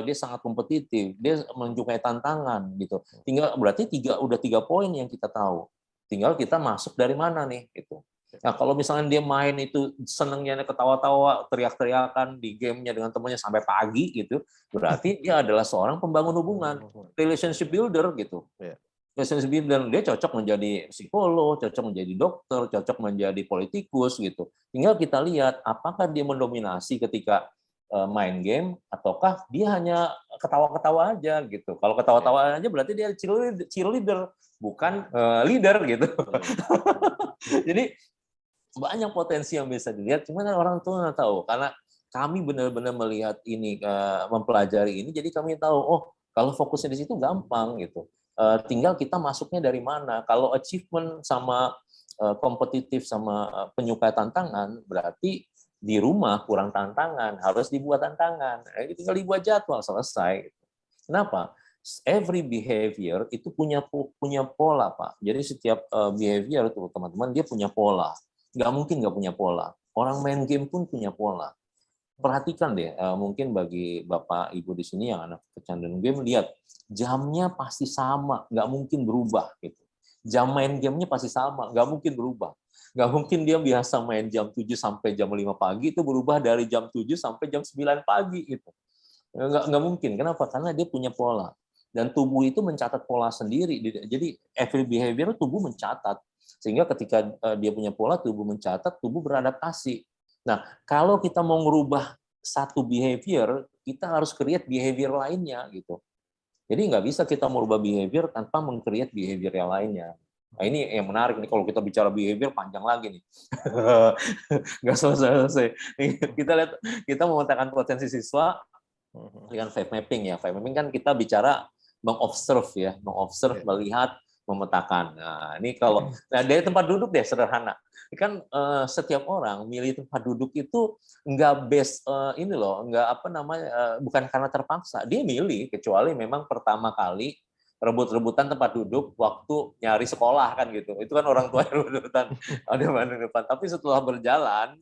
dia sangat kompetitif, dia menyukai tantangan gitu. Tinggal berarti udah 3 poin yang kita tahu. Tinggal kita masuk dari mana nih gitu. Nah, kalau misalnya dia main itu senengnya ketawa-tawa, teriak-teriakan di gamenya dengan temannya sampai pagi gitu, berarti dia adalah seorang pembangun hubungan, relationship builder gitu. Relationship builder, dia cocok menjadi psikolog, cocok menjadi dokter, cocok menjadi politikus gitu. Tinggal kita lihat apakah dia mendominasi ketika main game ataukah dia hanya ketawa-ketawa aja gitu. Kalau ketawa-tawa aja berarti dia cheerleader, bukan leader gitu. Jadi banyak potensi yang bisa dilihat, cuman orang tua nggak tahu. Karena kami benar-benar melihat ini, mempelajari ini, jadi kami tahu, kalau fokusnya di situ gampang gitu. Tinggal kita masuknya dari mana. Kalau achievement sama kompetitif sama penyuka tantangan, berarti di rumah kurang tantangan, harus dibuat tantangan. Tinggal dibuat jadwal, selesai. Kenapa? Every behavior itu punya pola, Pak. Jadi setiap behavior itu teman-teman dia punya pola. Nggak mungkin nggak punya pola. Orang main game pun punya pola. Perhatikan deh, mungkin bagi Bapak Ibu di sini yang anak kecanduan game, lihat jamnya pasti sama, nggak mungkin berubah. Gitu. Jam main gamenya pasti sama, nggak mungkin berubah. Nggak mungkin dia biasa main jam 7 sampai jam 5 pagi, itu berubah dari jam 7 sampai jam 9 pagi. Gitu. Nggak mungkin. Kenapa? Karena dia punya pola. Dan tubuh itu mencatat pola sendiri. Jadi every behavior tubuh mencatat. Sehingga ketika dia punya pola, tubuh mencatat, tubuh beradaptasi. Nah, kalau kita mau merubah satu behavior, kita harus create behavior lainnya gitu. Jadi nggak bisa kita merubah behavior tanpa meng-create behavior yang lainnya. Nah, ini yang menarik nih, kalau kita bicara behavior panjang lagi nih. Nggak selesai. Kita memetakan potensi siswa dengan five mapping ya. Five mapping kan kita bicara mengobserve ya, melihat memetakan. Nah, ini kalau dari tempat duduk deh sederhana. Ini kan setiap orang milih tempat duduk itu nggak base ini loh, nggak apa namanya, bukan karena terpaksa. Dia milih kecuali memang pertama kali rebut-rebutan tempat duduk waktu nyari sekolah kan gitu. Itu kan orang tua yang rebutan ada mana depan. Tapi setelah berjalan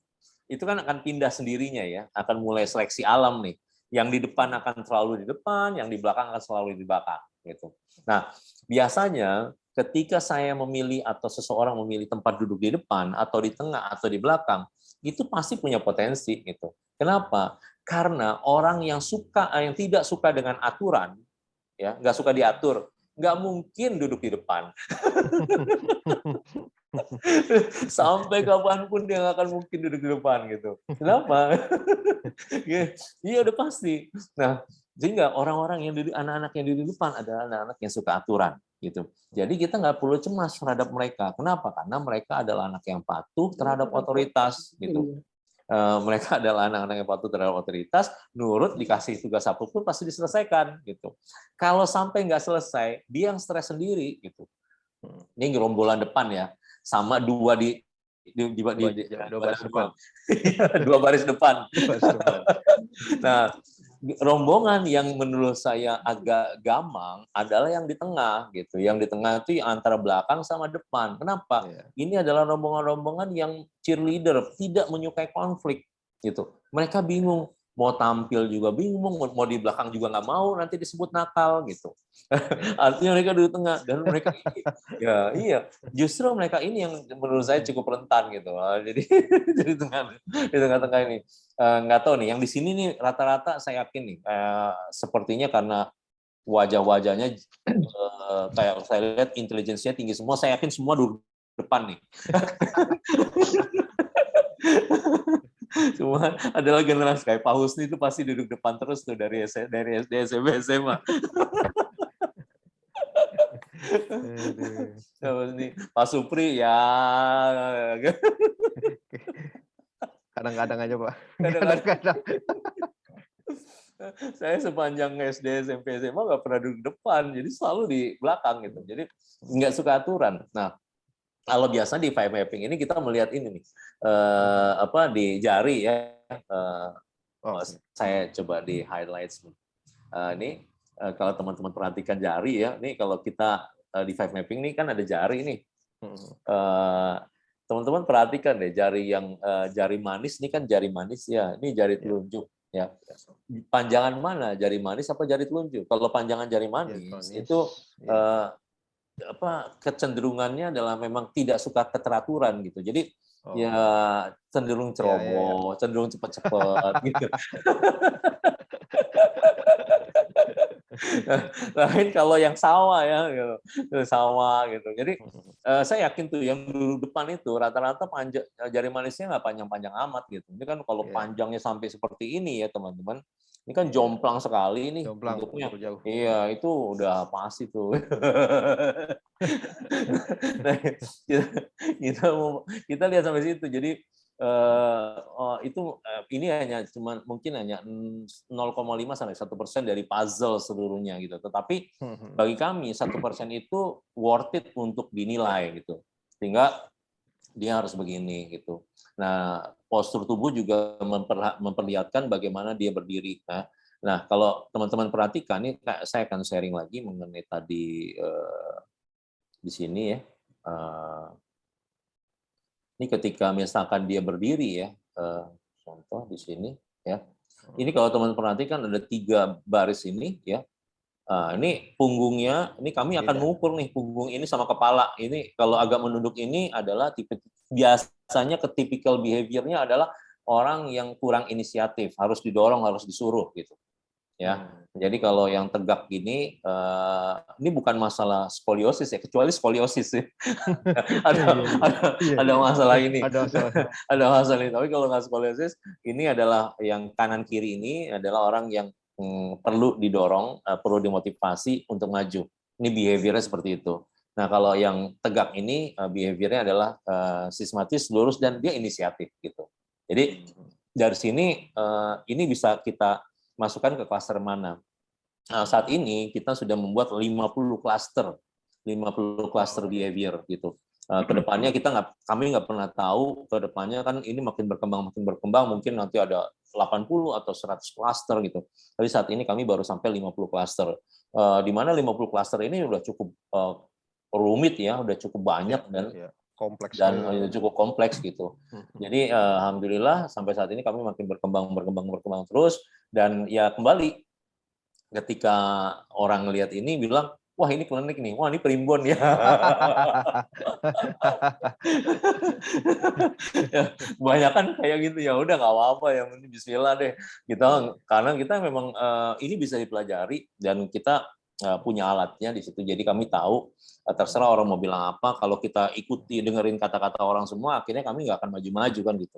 itu kan akan pindah sendirinya ya, akan mulai seleksi alam nih. Yang di depan akan selalu di depan, yang di belakang akan selalu di belakang gitu. Nah, biasanya ketika saya memilih atau seseorang memilih tempat duduk di depan atau di tengah atau di belakang, itu pasti punya potensi gitu. Kenapa? Karena orang yang tidak suka dengan aturan, ya nggak suka diatur, nggak mungkin duduk di depan. Sampai kapanpun dia nggak akan mungkin duduk di depan gitu. Kenapa? Iya udah pasti. Nah, sehingga orang-orang yang duduk, anak-anak yang duduk di depan adalah anak-anak yang suka aturan gitu. Jadi kita nggak perlu cemas terhadap mereka. Kenapa? Karena mereka adalah anak yang patuh terhadap otoritas gitu. Mereka adalah anak-anak yang patuh terhadap otoritas, nurut, dikasih tugas apapun pasti diselesaikan gitu. Kalau sampai nggak selesai, dia yang stres sendiri gitu. Ini gerombolan depan ya, sama dua baris depan. dua baris depan. Nah, rombongan yang menurut saya agak gamang adalah yang di tengah gitu. Yang di tengah itu antara belakang sama depan. Kenapa? Ini adalah rombongan-rombongan yang cheerleader, tidak menyukai konflik gitu. Mereka bingung, mau tampil juga bingung, mau di belakang juga nggak mau, nanti disebut nakal gitu. Artinya mereka di tengah dan mereka iya, justru mereka ini yang menurut saya cukup rentan gitu. Jadi di tengah-tengah ini. Nggak tahu nih, yang di sini nih rata-rata saya yakin nih, sepertinya karena wajah-wajahnya kayak saya lihat intelijensinya tinggi semua, saya yakin semua duduk depan nih. Semua adalah generasi kayak Pak Husni itu pasti duduk depan terus tuh dari SD, SMP, SMA. Pak Supri ya Kadang-kadang aja Pak. Kadang-kadang. Saya sepanjang SD, SMP, SMA nggak pernah duduk depan, jadi selalu di belakang gitu. Jadi nggak suka aturan. Nah, kalau biasa di vibe mapping ini kita melihat ini nih, di jari ya. Saya coba di highlight. Ini kalau teman-teman perhatikan jari ya, ini kalau kita di vibe mapping ini kan ada jari nih. Teman-teman perhatikan deh jari manis ini kan jari manis ya, ini jari telunjuk ya. Panjangan mana, jari manis apa jari telunjuk? Kalau panjangan jari manis itu kecenderungannya adalah memang tidak suka keteraturan gitu. Jadi ya cenderung ceroboh, cenderung cepat-cepat gitu. Lain kalau yang sawah ya gitu. Sawah gitu. Jadi saya yakin tuh yang duduk depan itu rata-rata jari manisnya nggak panjang-panjang amat gitu. Ini kan kalau panjangnya sampai seperti ini ya teman-teman. Ini kan jomplang sekali nih bentuknya. Iya, itu udah pasti tuh. Nah, kita lihat sampai situ. Jadi ini mungkin hanya 0,5 sampai 1% dari puzzle seluruhnya gitu. Tetapi bagi kami 1% itu worth it untuk dinilai gitu. Sehingga dia harus begini gitu. Nah, postur tubuh juga memperlihatkan bagaimana dia berdiri. Nah, kalau teman-teman perhatikan, ini saya akan sharing lagi mengenai tadi di sini ya. Ini ketika misalkan dia berdiri ya, contoh di sini ya. Ini kalau teman perhatikan ada 3 baris ini ya. Ini punggungnya, ini kami akan mengukur nih punggung ini sama kepala. Ini kalau agak menunduk ini adalah biasanya typical behavior-nya adalah orang yang kurang inisiatif, harus didorong, harus disuruh gitu. Ya. Jadi kalau yang tegak gini, ini bukan masalah skoliosis ya, kecuali skoliosis ya. ada masalah ini. Ada masalah ini. Tapi kalau nggak skoliosis, ini adalah yang kanan kiri ini adalah orang yang perlu didorong, perlu dimotivasi untuk maju. Ini behaviornya seperti itu. Nah, kalau yang tegak ini behaviornya adalah sistematis, lurus, dan dia inisiatif gitu. Jadi dari sini ini bisa kita masukkan ke klaster mana. Nah, saat ini kita sudah membuat 50 klaster 50 cluster behavior gitu. Kedepannya kami nggak pernah tahu kedepannya kan ini makin berkembang mungkin nanti ada 80 atau 100 cluster gitu. Tapi saat ini kami baru sampai 50 cluster. Di mana 50 cluster ini udah cukup rumit ya, udah cukup banyak kompleks dan cukup kompleks gitu. Jadi alhamdulillah sampai saat ini kami makin berkembang terus, dan ya kembali ketika orang lihat ini bilang, wah ini klinik nih, wah ini primbon ya. Ya, kebanyakan kayak gitu, ya udah nggak apa-apa, yang penting Bismillah deh. Karena kita memang ini bisa dipelajari dan kita punya alatnya di situ. Jadi kami tahu terserah orang mau bilang apa, kalau kita ikuti dengerin kata-kata orang semua, akhirnya kami nggak akan maju-maju kan gitu.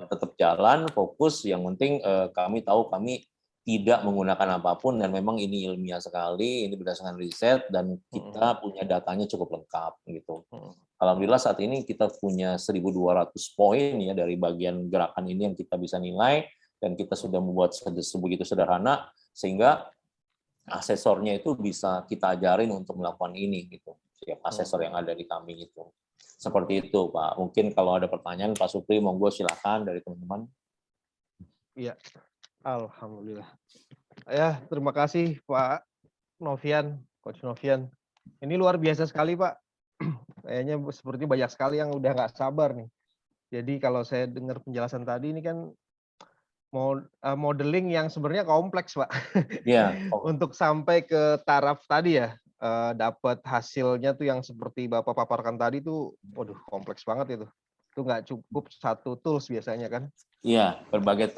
Tetap jalan, fokus. Yang penting kami tahu kami tidak menggunakan apapun dan memang ini ilmiah sekali, ini berdasarkan riset dan kita punya datanya cukup lengkap gitu. Alhamdulillah saat ini kita punya 1.200 poin ya dari bagian gerakan ini yang kita bisa nilai, dan kita sudah membuat sebegitu sederhana sehingga asesornya itu bisa kita ajarin untuk melakukan ini gitu. Setiap asesor yang ada di kami itu. Seperti itu Pak. Mungkin kalau ada pertanyaan Pak Supri, monggo silakan dari teman-teman. Iya. Alhamdulillah. Ya, terima kasih Pak Novian, Coach Novian. Ini luar biasa sekali Pak. Kayaknya seperti banyak sekali yang udah nggak sabar nih. Jadi kalau saya dengar penjelasan tadi ini kan modeling yang sebenarnya kompleks Pak. Iya. Untuk sampai ke taraf tadi ya, dapat hasilnya tuh yang seperti Bapak paparkan tadi tuh, waduh kompleks banget itu. Itu nggak cukup satu tools biasanya kan? Iya, berbagai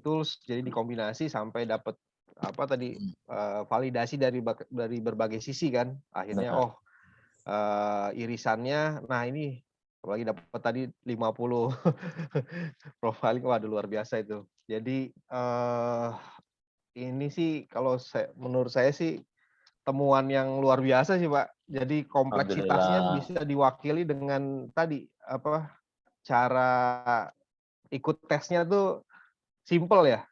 tools, jadi dikombinasi sampai dapat apa tadi validasi dari berbagai sisi kan. Akhirnya irisannya, nah ini apalagi dapat tadi 50 profiling, waduh luar biasa itu. Jadi ini sih kalau menurut saya sih temuan yang luar biasa sih Pak. Jadi kompleksitasnya bisa diwakili dengan tadi apa cara ikut tesnya tuh simple ya.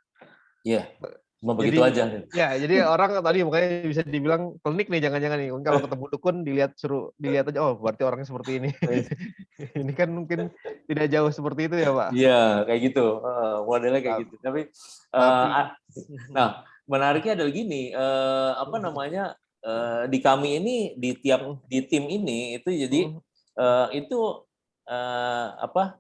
Iya, cuma begitu aja. Ya, jadi orang tadi makanya bisa dibilang klinik nih, jangan-jangan nih. Kalau ketemu dukun suruh dilihat aja, oh berarti orangnya seperti ini. Ini kan mungkin tidak jauh seperti itu ya Pak. Iya, kayak gitu. Modelnya kayak gitu. Tapi nah, menariknya adalah gini, apa namanya, di kami ini di tim ini itu jadi itu apa,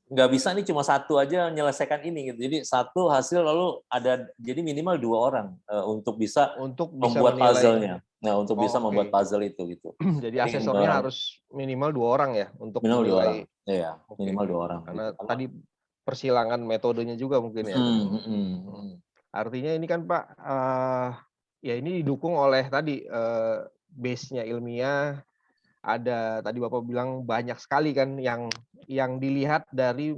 nggak bisa nih cuma satu aja menyelesaikan ini gitu. Jadi satu hasil lalu ada, jadi minimal 2 orang untuk bisa membuat puzzle-nya. Nah, untuk bisa membuat puzzle itu gitu. Jadi asesornya harus minimal 2 orang ya untuk minimal 2 orang. menilai. Iya, minimal 2 orang. Karena tadi persilangan metodenya juga mungkin ya. Artinya ini kan Pak, ya ini didukung oleh tadi base-nya ilmiah. Ada tadi Bapak bilang banyak sekali kan yang dilihat dari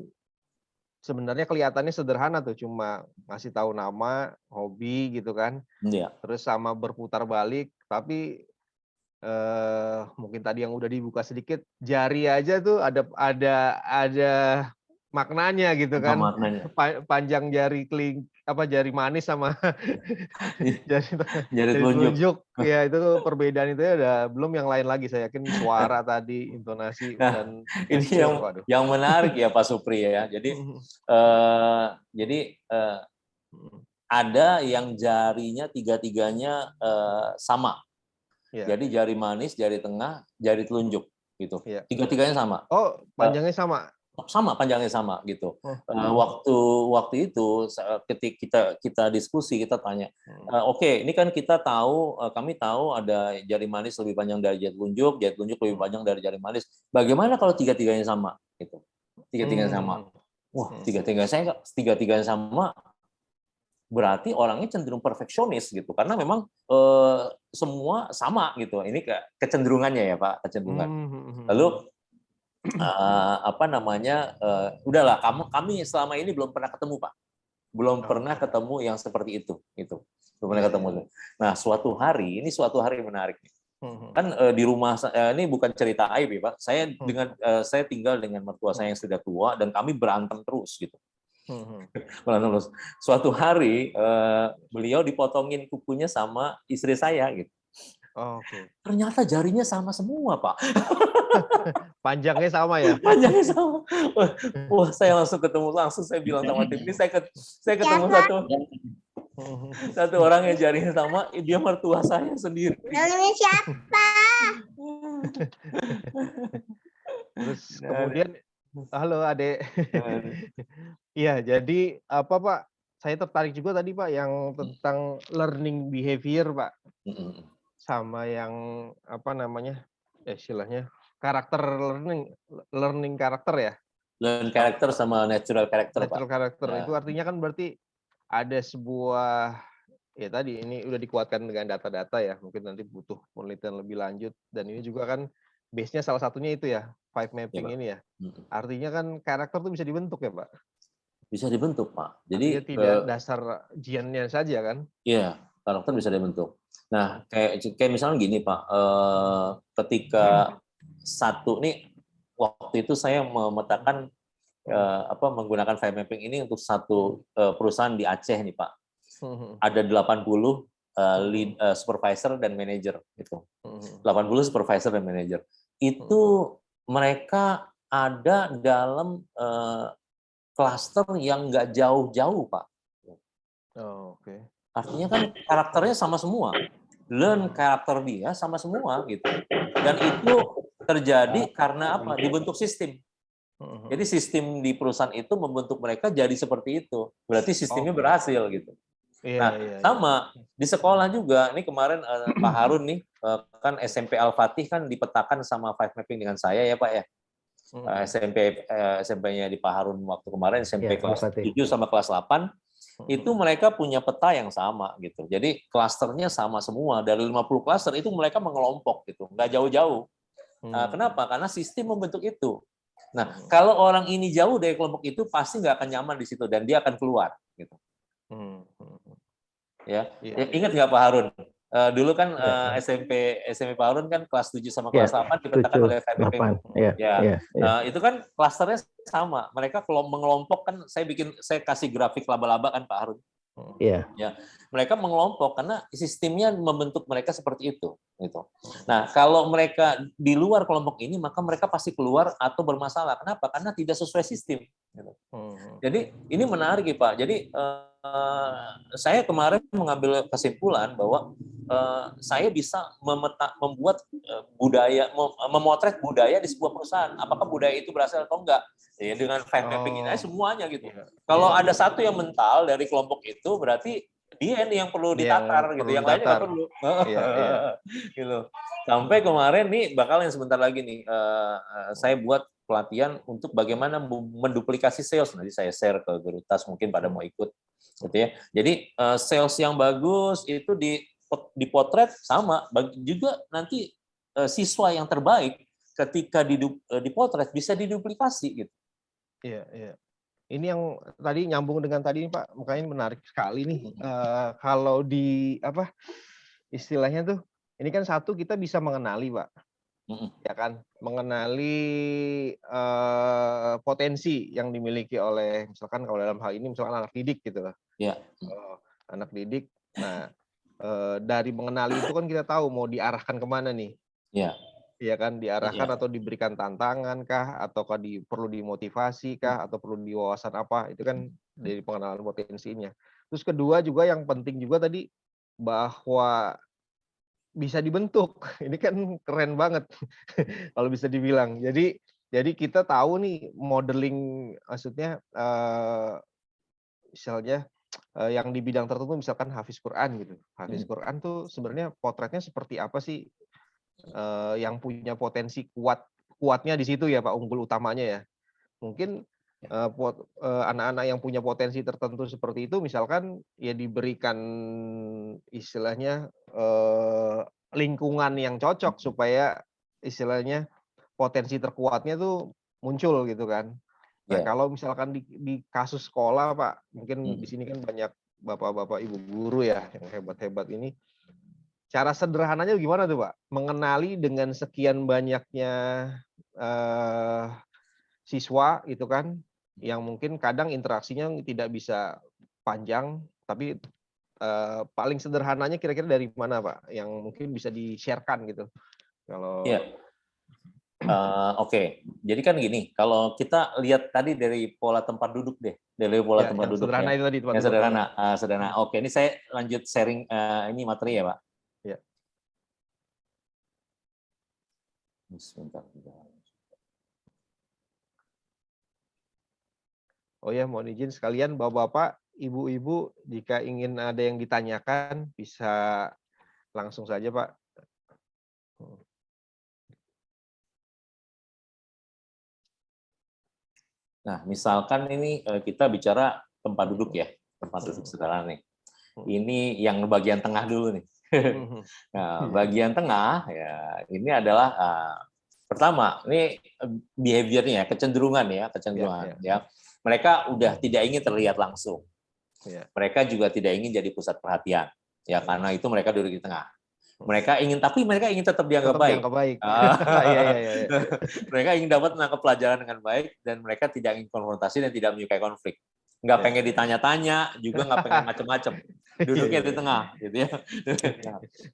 sebenarnya kelihatannya sederhana tuh, cuma ngasih tahu nama, hobi gitu kan. Iya. Terus sama berputar balik, tapi mungkin tadi yang udah dibuka sedikit, jari aja tuh ada maknanya gitu kan. Panjang jari jari manis sama jari telunjuk. Ya itu perbedaan itu ada, belum yang lain lagi saya yakin suara tadi, intonasi dan ini yang menarik ya Pak Supri ya. Jadi ada yang jarinya tiga-tiganya sama. Jadi jari manis, jari tengah, jari telunjuk gitu. Tiga-tiganya sama. Oh, panjangnya sama. Sama, panjangnya sama gitu. Waktu itu ketika kita diskusi, kita tanya, oke, ini kan kita tahu, kami tahu ada jari manis lebih panjang dari jari telunjuk lebih panjang dari jari manis. Bagaimana kalau tiga-tiganya sama? Gitu. Tiga-tiganya sama. Wah, tiga-tiganya sama. Berarti orangnya cenderung perfeksionis gitu, karena memang semua sama gitu. Ini kecenderungannya ya Pak, kecenderungan. Lalu apa namanya, udahlah, kami selama ini belum pernah ketemu Pak, belum pernah ketemu yang seperti itu belum pernah ketemu. Nah suatu hari menarik nih, kan di rumah ini bukan cerita aib ya Pak, saya tinggal dengan mertua saya yang sudah tua dan kami berantem terus gitu. Suatu hari beliau dipotongin kukunya sama istri saya gitu. Oke. Ternyata jarinya sama semua, Pak. Panjangnya sama ya? Panjangnya sama. Wah, saya langsung saya bilang sama tim ini, saya ketemu satu orang yang jarinya sama, dia mertua saya sendiri. Namanya siapa? Terus kemudian, halo Adek. Iya, jadi apa Pak? Saya tertarik juga tadi Pak yang tentang learning behavior Pak, sama yang apa namanya, istilahnya karakter learning karakter ya. Learn karakter sama natural karakter, Pak. Natural karakter Ya. itu artinya kan berarti ada sebuah ya tadi ini udah dikuatkan dengan data-data ya, mungkin nanti butuh penelitian lebih lanjut dan ini juga kan base-nya salah satunya itu ya, five mapping Pak. ini ya. Artinya kan karakter tuh bisa dibentuk ya, Pak. Bisa dibentuk, Pak. Artinya Jadi tidak dasar gennya saja kan? iya, karakter bisa dibentuk. Nah, kayak misalnya gini, Pak. Ketika satu nih waktu itu saya memetakan menggunakan file mapping ini untuk satu perusahaan di Aceh nih, Pak. Ada 80 lead, supervisor dan manager gitu. 80 supervisor dan manager. Itu mereka ada dalam klaster yang nggak jauh-jauh, Pak. Oh, oke. Artinya kan karakternya sama semua. Learn karakter dia sama semua gitu. Dan itu terjadi karena apa? Dibentuk sistem. Jadi sistem di perusahaan itu membentuk mereka jadi seperti itu. Berarti sistemnya berhasil gitu. Nah, sama di sekolah juga. Ini kemarin Pak Harun nih kan SMP Al-Fatih kan dipetakan sama five mapping dengan saya ya Pak ya. SMP-nya di Pak Harun waktu kemarin SMP kelas 7 sama kelas 8 itu mereka punya peta yang sama gitu. Jadi klasternya sama semua. Dari 50 klaster itu mereka mengelompok gitu, nggak jauh-jauh. Kenapa? Karena sistem membentuk itu. Nah, kalau orang ini jauh dari kelompok itu pasti nggak akan nyaman di situ dan dia akan keluar gitu. Ya, ingat nggak Pak Harun? Dulu kan SMP Pak Harun kan kelas 7 sama kelas 8 dipetakan oleh five mapping. Itu kan klasternya sama. Mereka mengelompok kan saya kasih grafik laba-laba kan Pak Harun. Ya, mereka mengelompok karena sistemnya membentuk mereka seperti itu. Gitu. Nah, kalau mereka di luar kelompok ini, maka mereka pasti keluar atau bermasalah. Kenapa? Karena tidak sesuai sistem. Gitu. Jadi ini menarik ya Pak. Jadi saya kemarin mengambil kesimpulan bahwa saya bisa membuat budaya, memotret budaya di sebuah perusahaan. Apakah budaya itu berhasil atau enggak? Ya, dengan five mapping ini semuanya gitu. Kalau ada satu yang mental dari kelompok itu, berarti dia nih yang perlu ditatar gitu. Yang lainnya nggak perlu. Gitu. Sampai kemarin nih bakal yang sebentar lagi nih saya buat pelatihan untuk bagaimana menduplikasi sales. Nanti saya share ke Gerutas mungkin pada mau ikut gitu ya. Jadi sales yang bagus itu dipotret sama juga nanti siswa yang terbaik ketika dipotret bisa diduplikasi gitu. Iya. Ini yang tadi nyambung dengan tadi Pak, makanya menarik sekali nih. Kalau di apa istilahnya tuh, ini kan satu kita bisa mengenali Pak, ya kan, mengenali potensi yang dimiliki oleh misalkan kalau dalam hal ini misalkan anak didik gitu lah. Ya. Anak didik. Nah, dari mengenali itu kan kita tahu mau diarahkan kemana nih. Iya. Iya kan, diarahkan atau diberikan tantangan kah, ataukah perlu dimotivasi kah, atau perlu diwawasan apa, itu kan dari pengenalan potensinya. Terus kedua juga yang penting juga tadi, bahwa bisa dibentuk. Ini kan keren banget kalau bisa dibilang. Jadi kita tahu nih modeling, maksudnya misalnya yang di bidang tertentu misalkan hafiz Quran gitu. Hafiz Quran tuh sebenarnya potretnya seperti apa sih? Yang punya potensi kuatnya di situ ya Pak, unggul utamanya ya. Mungkin anak-anak yang punya potensi tertentu seperti itu misalkan ya diberikan istilahnya lingkungan yang cocok supaya istilahnya potensi terkuatnya tuh muncul gitu kan. Nah, kalau misalkan di kasus sekolah Pak, mungkin di sini kan banyak bapak-bapak ibu guru ya yang hebat-hebat ini. Cara sederhananya gimana tuh Pak? Mengenali dengan sekian banyaknya siswa itu kan, yang mungkin kadang interaksinya tidak bisa panjang, tapi paling sederhananya kira-kira dari mana Pak? Yang mungkin bisa di-share-kan gitu. Kalau Iya. Oke, jadi kan gini, kalau kita lihat tadi dari pola tempat duduk deh, dari pola ya, tempat yang duduk sederhana ya, itu tadi tempat yang duduk. sederhana, sederhana. Oke, ini saya lanjut sharing ini materi ya Pak. Ya. Sebentar. Oh ya, mohon izin sekalian Bapak-bapak, Ibu-ibu, jika ingin ada yang ditanyakan bisa langsung saja Pak. Nah, misalkan ini kita bicara tempat duduk ya, tempat duduk sederhana nih. Ini yang bagian tengah dulu nih. Nah, bagian tengah ya ini adalah pertama ini behaviornya, kecenderungan ya. Mereka udah tidak ingin terlihat langsung. Mereka juga tidak ingin jadi pusat perhatian ya karena itu mereka duduk di tengah. Mereka ingin tetap dianggap baik. Mereka ingin dapat menangkap pelajaran dengan baik dan mereka tidak ingin konfrontasi dan tidak menyukai konflik. Nggak pengen ditanya-tanya, juga nggak pengen macam-macam. Duduknya di tengah, gitu ya.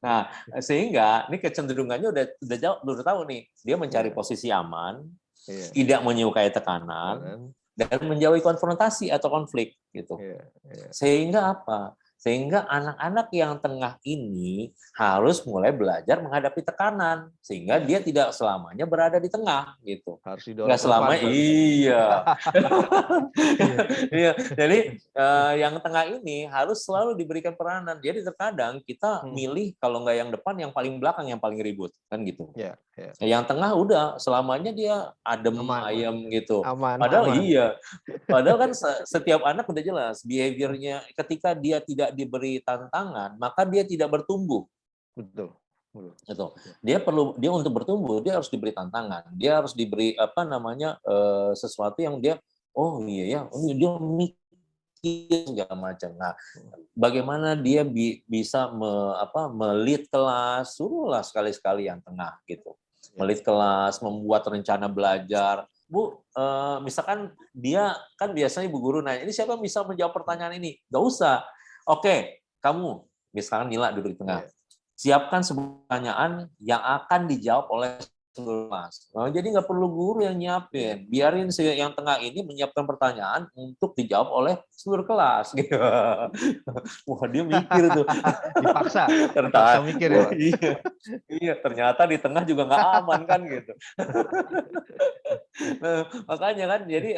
Nah, sehingga ini kecenderungannya udah tahu nih, dia mencari posisi aman, tidak menyukai tekanan, dan menjauhi konfrontasi atau konflik, gitu. Sehingga apa? Sehingga anak-anak yang tengah ini harus mulai belajar menghadapi tekanan, sehingga dia tidak selamanya berada di tengah, gitu. Harus nggak selama iya. Iya. Jadi yang tengah ini harus selalu diberikan peranan. Jadi terkadang kita milih kalau nggak yang depan, yang paling belakang yang paling ribut, kan gitu. Yang tengah udah selamanya dia adem ayem gitu. Padahal iya. Padahal kan setiap anak udah jelas behaviornya ketika dia tidak diberi tantangan, maka dia tidak bertumbuh. Betul. Dia untuk bertumbuh, dia harus diberi tantangan. Dia harus diberi sesuatu yang dia dia mikir segala macam. Nah, bagaimana dia bisa melit kelas, suruhlah sekali-sekali yang tengah gitu. Melit kelas, membuat rencana belajar. Bu, misalkan dia kan biasanya Bu Guru nanya, ini siapa bisa menjawab pertanyaan ini? Nggak usah. Oke, kamu, misalkan Nila duduk di tengah. Siapkan sebuah pertanyaan yang akan dijawab oleh seluruh kelas. Jadi nggak perlu guru yang nyiapin. Biarin si yang tengah ini menyiapkan pertanyaan untuk dijawab oleh seluruh kelas. Gitu. Wah, dia mikir tuh. Dipaksa mikir ya, Pak? Iya, ternyata di tengah juga nggak aman kan gitu. Nah, makanya kan jadi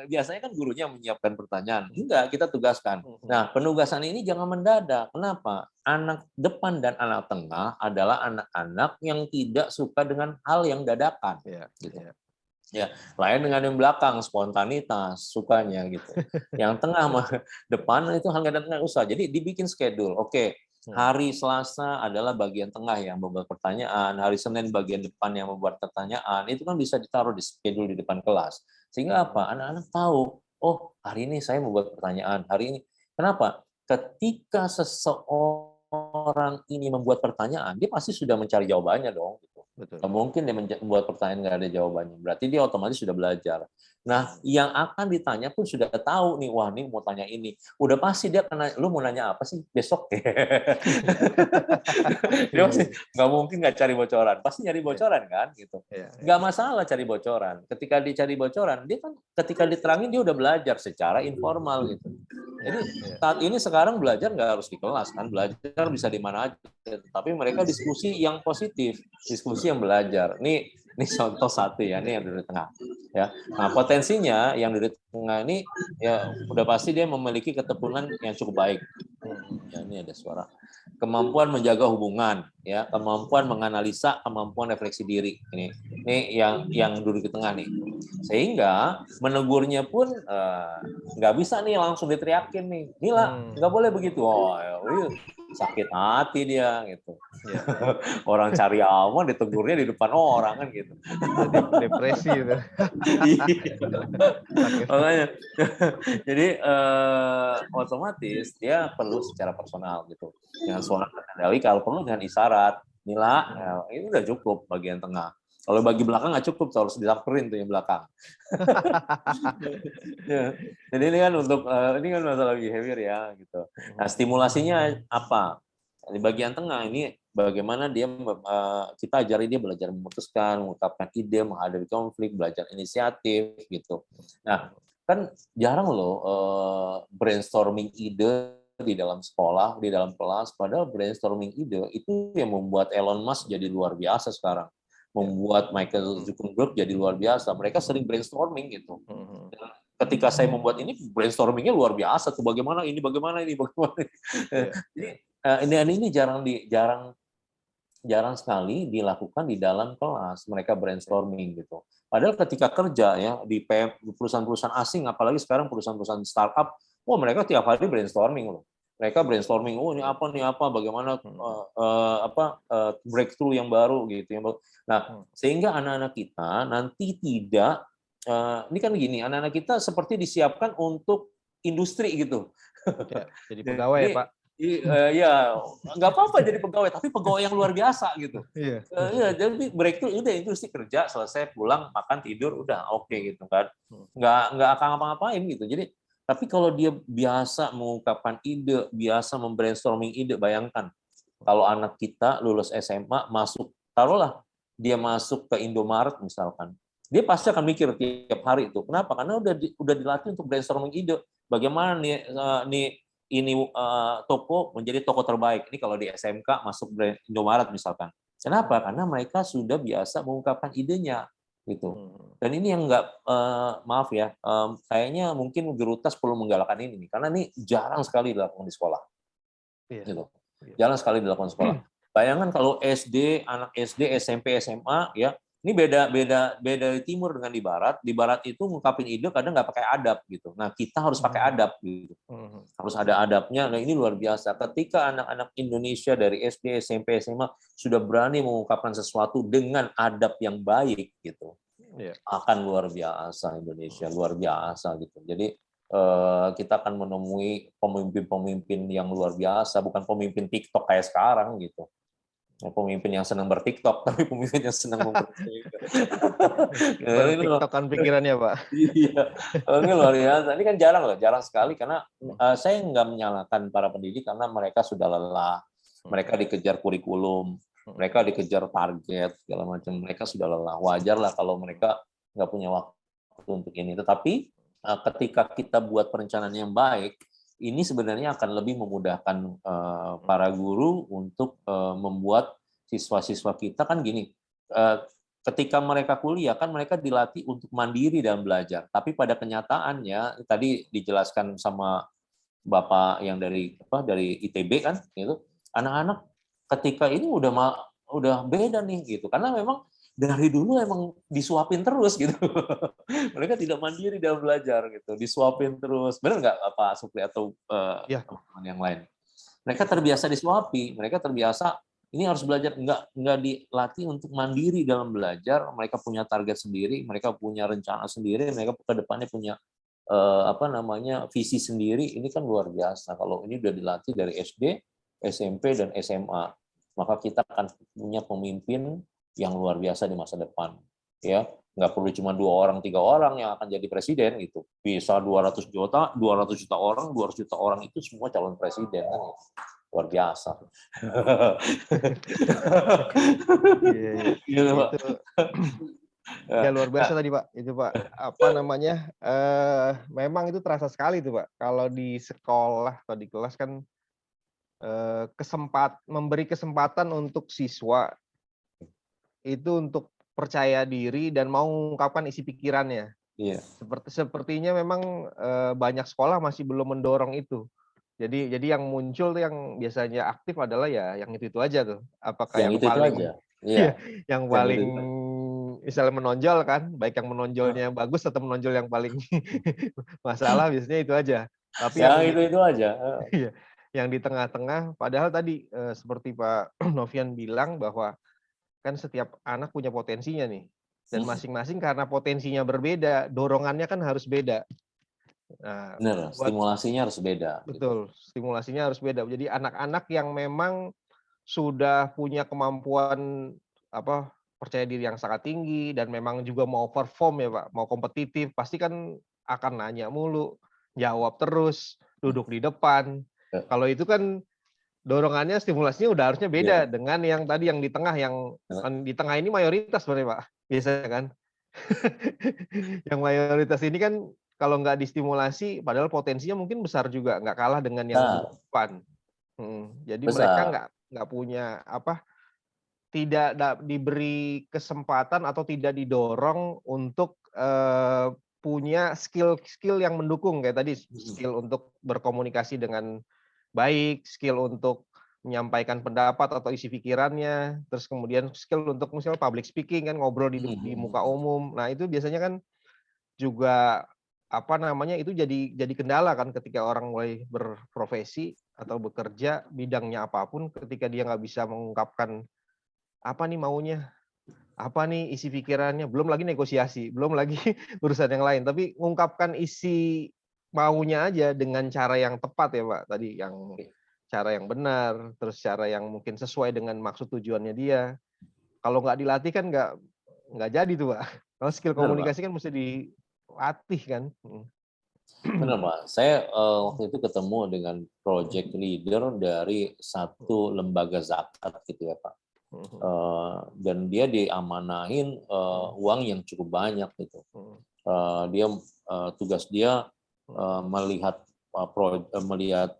biasanya kan gurunya menyiapkan pertanyaan. Enggak, kita tugaskan. Nah, penugasan ini jangan mendadak. Kenapa? Anak depan dan anak tengah adalah anak-anak yang tidak suka dengan hal yang dadakan. Gitu. Ya, lain dengan yang belakang, spontanitas, sukanya gitu. Yang tengah depan itu hal yang nggak usah. Jadi dibikin schedule. Oke, hari Selasa adalah bagian tengah yang membuat pertanyaan, hari Senin bagian depan yang membuat pertanyaan. Itu kan bisa ditaruh di schedule di depan kelas. Sehingga apa? Anak-anak tahu, oh hari ini saya membuat pertanyaan, hari ini. Kenapa? Ketika seseorang ini membuat pertanyaan, dia pasti sudah mencari jawabannya dong. Betul. Mungkin dia membuat pertanyaan nggak ada jawabannya. Berarti dia otomatis sudah belajar. Nah, yang akan ditanya pun sudah tahu nih, wah nih mau tanya ini. Udah pasti dia kena, lu mau nanya apa sih besok? Dia pasti nggak mungkin nggak cari bocoran. Pasti nyari bocoran kan, gitu. Nggak masalah cari bocoran. Ketika dicari bocoran, dia kan ketika diterangin dia udah belajar secara informal gitu. Jadi saat ini sekarang belajar nggak harus di kelas kan, belajar bisa di mana aja. Tapi mereka diskusi yang positif, diskusi yang belajar. Ini contoh satu ya, ini yang di tengah. Ya, nah potensinya yang di tengah ini ya udah pasti dia memiliki ketekunan yang cukup baik. Ya, ini ada suara. Kemampuan menjaga hubungan, ya, kemampuan menganalisa, kemampuan refleksi diri. Ini yang duduk di tengah nih. Sehingga menegurnya pun nggak bisa nih langsung diteriakin nih. Nila, nggak boleh begitu. Oh, ya, sakit hati dia gitu. Orang cari aman ditegurnya di depan orang kan gitu. Depresi itu. Makanya jadi otomatis dia perlu secara personal gitu. Dengan suara terkendali, kalau perlu dengan isyarat. Nila, ini udah cukup bagian tengah. Kalau bagi belakang nggak cukup, tuh, harus disamperin tuh yang belakang. Ya. Jadi ini kan untuk ini kan masalah behavior ya gitu. Nah, stimulasinya apa? Di bagian tengah ini bagaimana dia kita ajari dia belajar memutuskan, mengungkapkan ide, menghadapi konflik, belajar inisiatif gitu. Nah, kan jarang loh brainstorming ide di dalam sekolah, di dalam kelas, padahal brainstorming ide itu yang membuat Elon Musk jadi luar biasa sekarang. Membuat Michael Zuckerberg jadi luar biasa. Mereka sering brainstorming gitu. Ketika saya membuat ini, brainstormingnya luar biasa tuh, bagaimana ini. Jadi ini jarang sekali dilakukan di dalam kelas. Mereka brainstorming gitu. Padahal ketika kerja ya di perusahaan-perusahaan asing, apalagi sekarang perusahaan-perusahaan startup, mereka tiap hari brainstorming loh. Mereka brainstorming, ini apa, bagaimana breakthrough yang baru gitu. Nah, sehingga anak-anak kita nanti tidak, ini kan gini, anak-anak kita seperti disiapkan untuk industri gitu. Ya, jadi pegawai ya Pak. Iya, nggak apa-apa jadi pegawai, tapi pegawai yang luar biasa gitu. Iya. Jadi breakthrough udah industri kerja selesai pulang makan tidur udah oke gitu kan, nggak akan ngapa-ngapain gitu. Jadi tapi kalau dia biasa mengungkapkan ide, biasa membrainstorming ide, bayangkan kalau anak kita lulus SMA masuk, taruhlah dia masuk ke Indomaret misalkan, dia pasti akan mikir tiap hari itu. Kenapa? Karena udah dilatih untuk brainstorming ide. Bagaimana ini toko menjadi toko terbaik. Ini kalau di SMK masuk Indomaret misalkan. Kenapa? Karena mereka sudah biasa mengungkapkan idenya gitu. Dan ini yang nggak maaf ya, kayaknya mungkin Gerutas perlu menggalakkan ini nih, karena ini jarang sekali dilakukan di sekolah. Gitu. Jarang sekali dilakukan di sekolah. Bayangkan kalau anak SD, SMP, SMA ya. Ini beda di timur dengan di barat. Di barat itu ngungkapin ide kadang nggak pakai adab gitu. Nah, kita harus pakai adab gitu. Harus ada adabnya. Nah, ini luar biasa. Ketika anak-anak Indonesia dari SD, SMP, SMA sudah berani mengungkapkan sesuatu dengan adab yang baik gitu. Akan luar biasa Indonesia, luar biasa gitu. Jadi kita akan menemui pemimpin-pemimpin yang luar biasa, bukan pemimpin TikTok kayak sekarang gitu. Pemimpin yang senang bertiktok, tapi pemimpin yang senang bertiktokan pikirannya Pak. Iya, ini luar biasa. Ini kan jarang sekali karena saya nggak menyalahkan para pendidik karena mereka sudah lelah, mereka dikejar kurikulum, mereka dikejar target segala macam, mereka sudah lelah. Wajar lah kalau mereka nggak punya waktu untuk ini. Tetapi ketika kita buat perencanaan yang baik, ini sebenarnya akan lebih memudahkan para guru untuk membuat siswa-siswa kita kan gini, ketika mereka kuliah kan mereka dilatih untuk mandiri dalam belajar, tapi pada kenyataannya tadi dijelaskan sama Bapak yang dari ITB kan, gitu, anak-anak ketika ini udah beda nih gitu, karena memang dari dulu emang disuapin terus gitu. Mereka tidak mandiri dalam belajar gitu, disuapin terus. Benar nggak Pak Supri atau teman-teman yang lain? Mereka terbiasa disuapi, mereka terbiasa ini harus belajar, nggak dilatih untuk mandiri dalam belajar. Mereka punya target sendiri, mereka punya rencana sendiri, mereka ke depannya punya visi sendiri. Ini kan luar biasa. Kalau ini udah dilatih dari SD, SMP dan SMA, maka kita akan punya pemimpin yang luar biasa di masa depan, ya nggak perlu cuma 2 orang 3 orang yang akan jadi presiden gitu, bisa 200 juta orang, 200 juta orang itu semua calon presiden kan, luar biasa. Ya luar biasa tadi Pak, itu Pak memang itu terasa sekali tuh Pak, kalau di sekolah atau di kelas kan memberi kesempatan untuk siswa itu untuk percaya diri dan mau mengungkapkan isi pikirannya. Iya. Sepertinya memang banyak sekolah masih belum mendorong itu. Jadi yang muncul yang biasanya aktif adalah ya yang itu aja tuh. Apakah yang paling aja. Iya. yang paling misalnya menonjol kan, baik yang menonjolnya bagus atau menonjol yang paling masalah, biasanya itu aja. Tapi yang itu aja. Yang di tengah-tengah, padahal tadi seperti Pak Novian bilang bahwa kan setiap anak punya potensinya nih, dan masing-masing karena potensinya berbeda, dorongannya kan harus beda. Nah, benar, stimulasinya harus beda. Betul, stimulasinya harus beda. Jadi anak-anak yang memang sudah punya kemampuan percaya diri yang sangat tinggi dan memang juga mau perform ya Pak, mau kompetitif, pasti kan akan nanya mulu, jawab terus, duduk di depan. Ya. Kalau itu kan dorongannya, stimulasinya udah harusnya beda dengan yang tadi yang di tengah, yang di tengah ini mayoritas sebenarnya Pak, biasanya kan. Yang mayoritas ini kan kalau nggak distimulasi, padahal potensinya mungkin besar juga, nggak kalah dengan yang di depan. Jadi mereka Besar. nggak punya apa, tidak diberi kesempatan atau tidak didorong untuk punya skill yang mendukung kayak tadi, skill untuk berkomunikasi dengan baik, skill untuk menyampaikan pendapat atau isi pikirannya, terus kemudian skill untuk misalnya public speaking kan, ngobrol di muka umum. Nah, itu biasanya kan juga apa namanya, itu jadi kendala kan ketika orang mulai berprofesi atau bekerja bidangnya apapun, ketika dia nggak bisa mengungkapkan apa nih maunya, apa nih isi pikirannya, belum lagi negosiasi, belum lagi urusan yang lain, tapi mengungkapkan isi maunya aja dengan cara yang tepat ya Pak, tadi yang cara yang benar, terus cara yang mungkin sesuai dengan maksud tujuannya dia. Kalau nggak dilatih kan nggak jadi tuh Pak. Kalau skill komunikasi kan mesti dilatih kan. Benar Pak, saya waktu itu ketemu dengan project leader dari satu lembaga zakat gitu ya Pak. Dan dia diamanahin uang yang cukup banyak gitu. Tugas dia melihat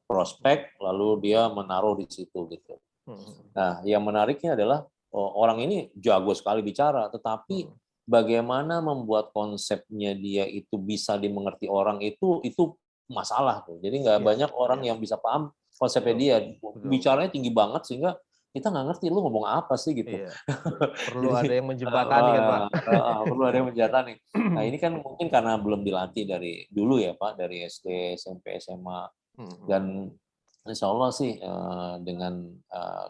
prospek lalu dia menaruh di situ gitu. Nah, yang menariknya adalah orang ini jago sekali bicara, tetapi bagaimana membuat konsepnya dia itu bisa dimengerti orang itu masalah tuh. Jadi nggak banyak orang yang bisa paham konsepnya dia. Bicaranya tinggi banget sehingga kita nggak ngerti lu ngomong apa sih gitu. Iya. Perlu ada yang menjembatani kan Pak. Perlu ada yang menjembatani. Nah ini kan mungkin karena belum dilatih dari dulu ya Pak, dari SD, SMP, SMA. Dan insya Allah sih dengan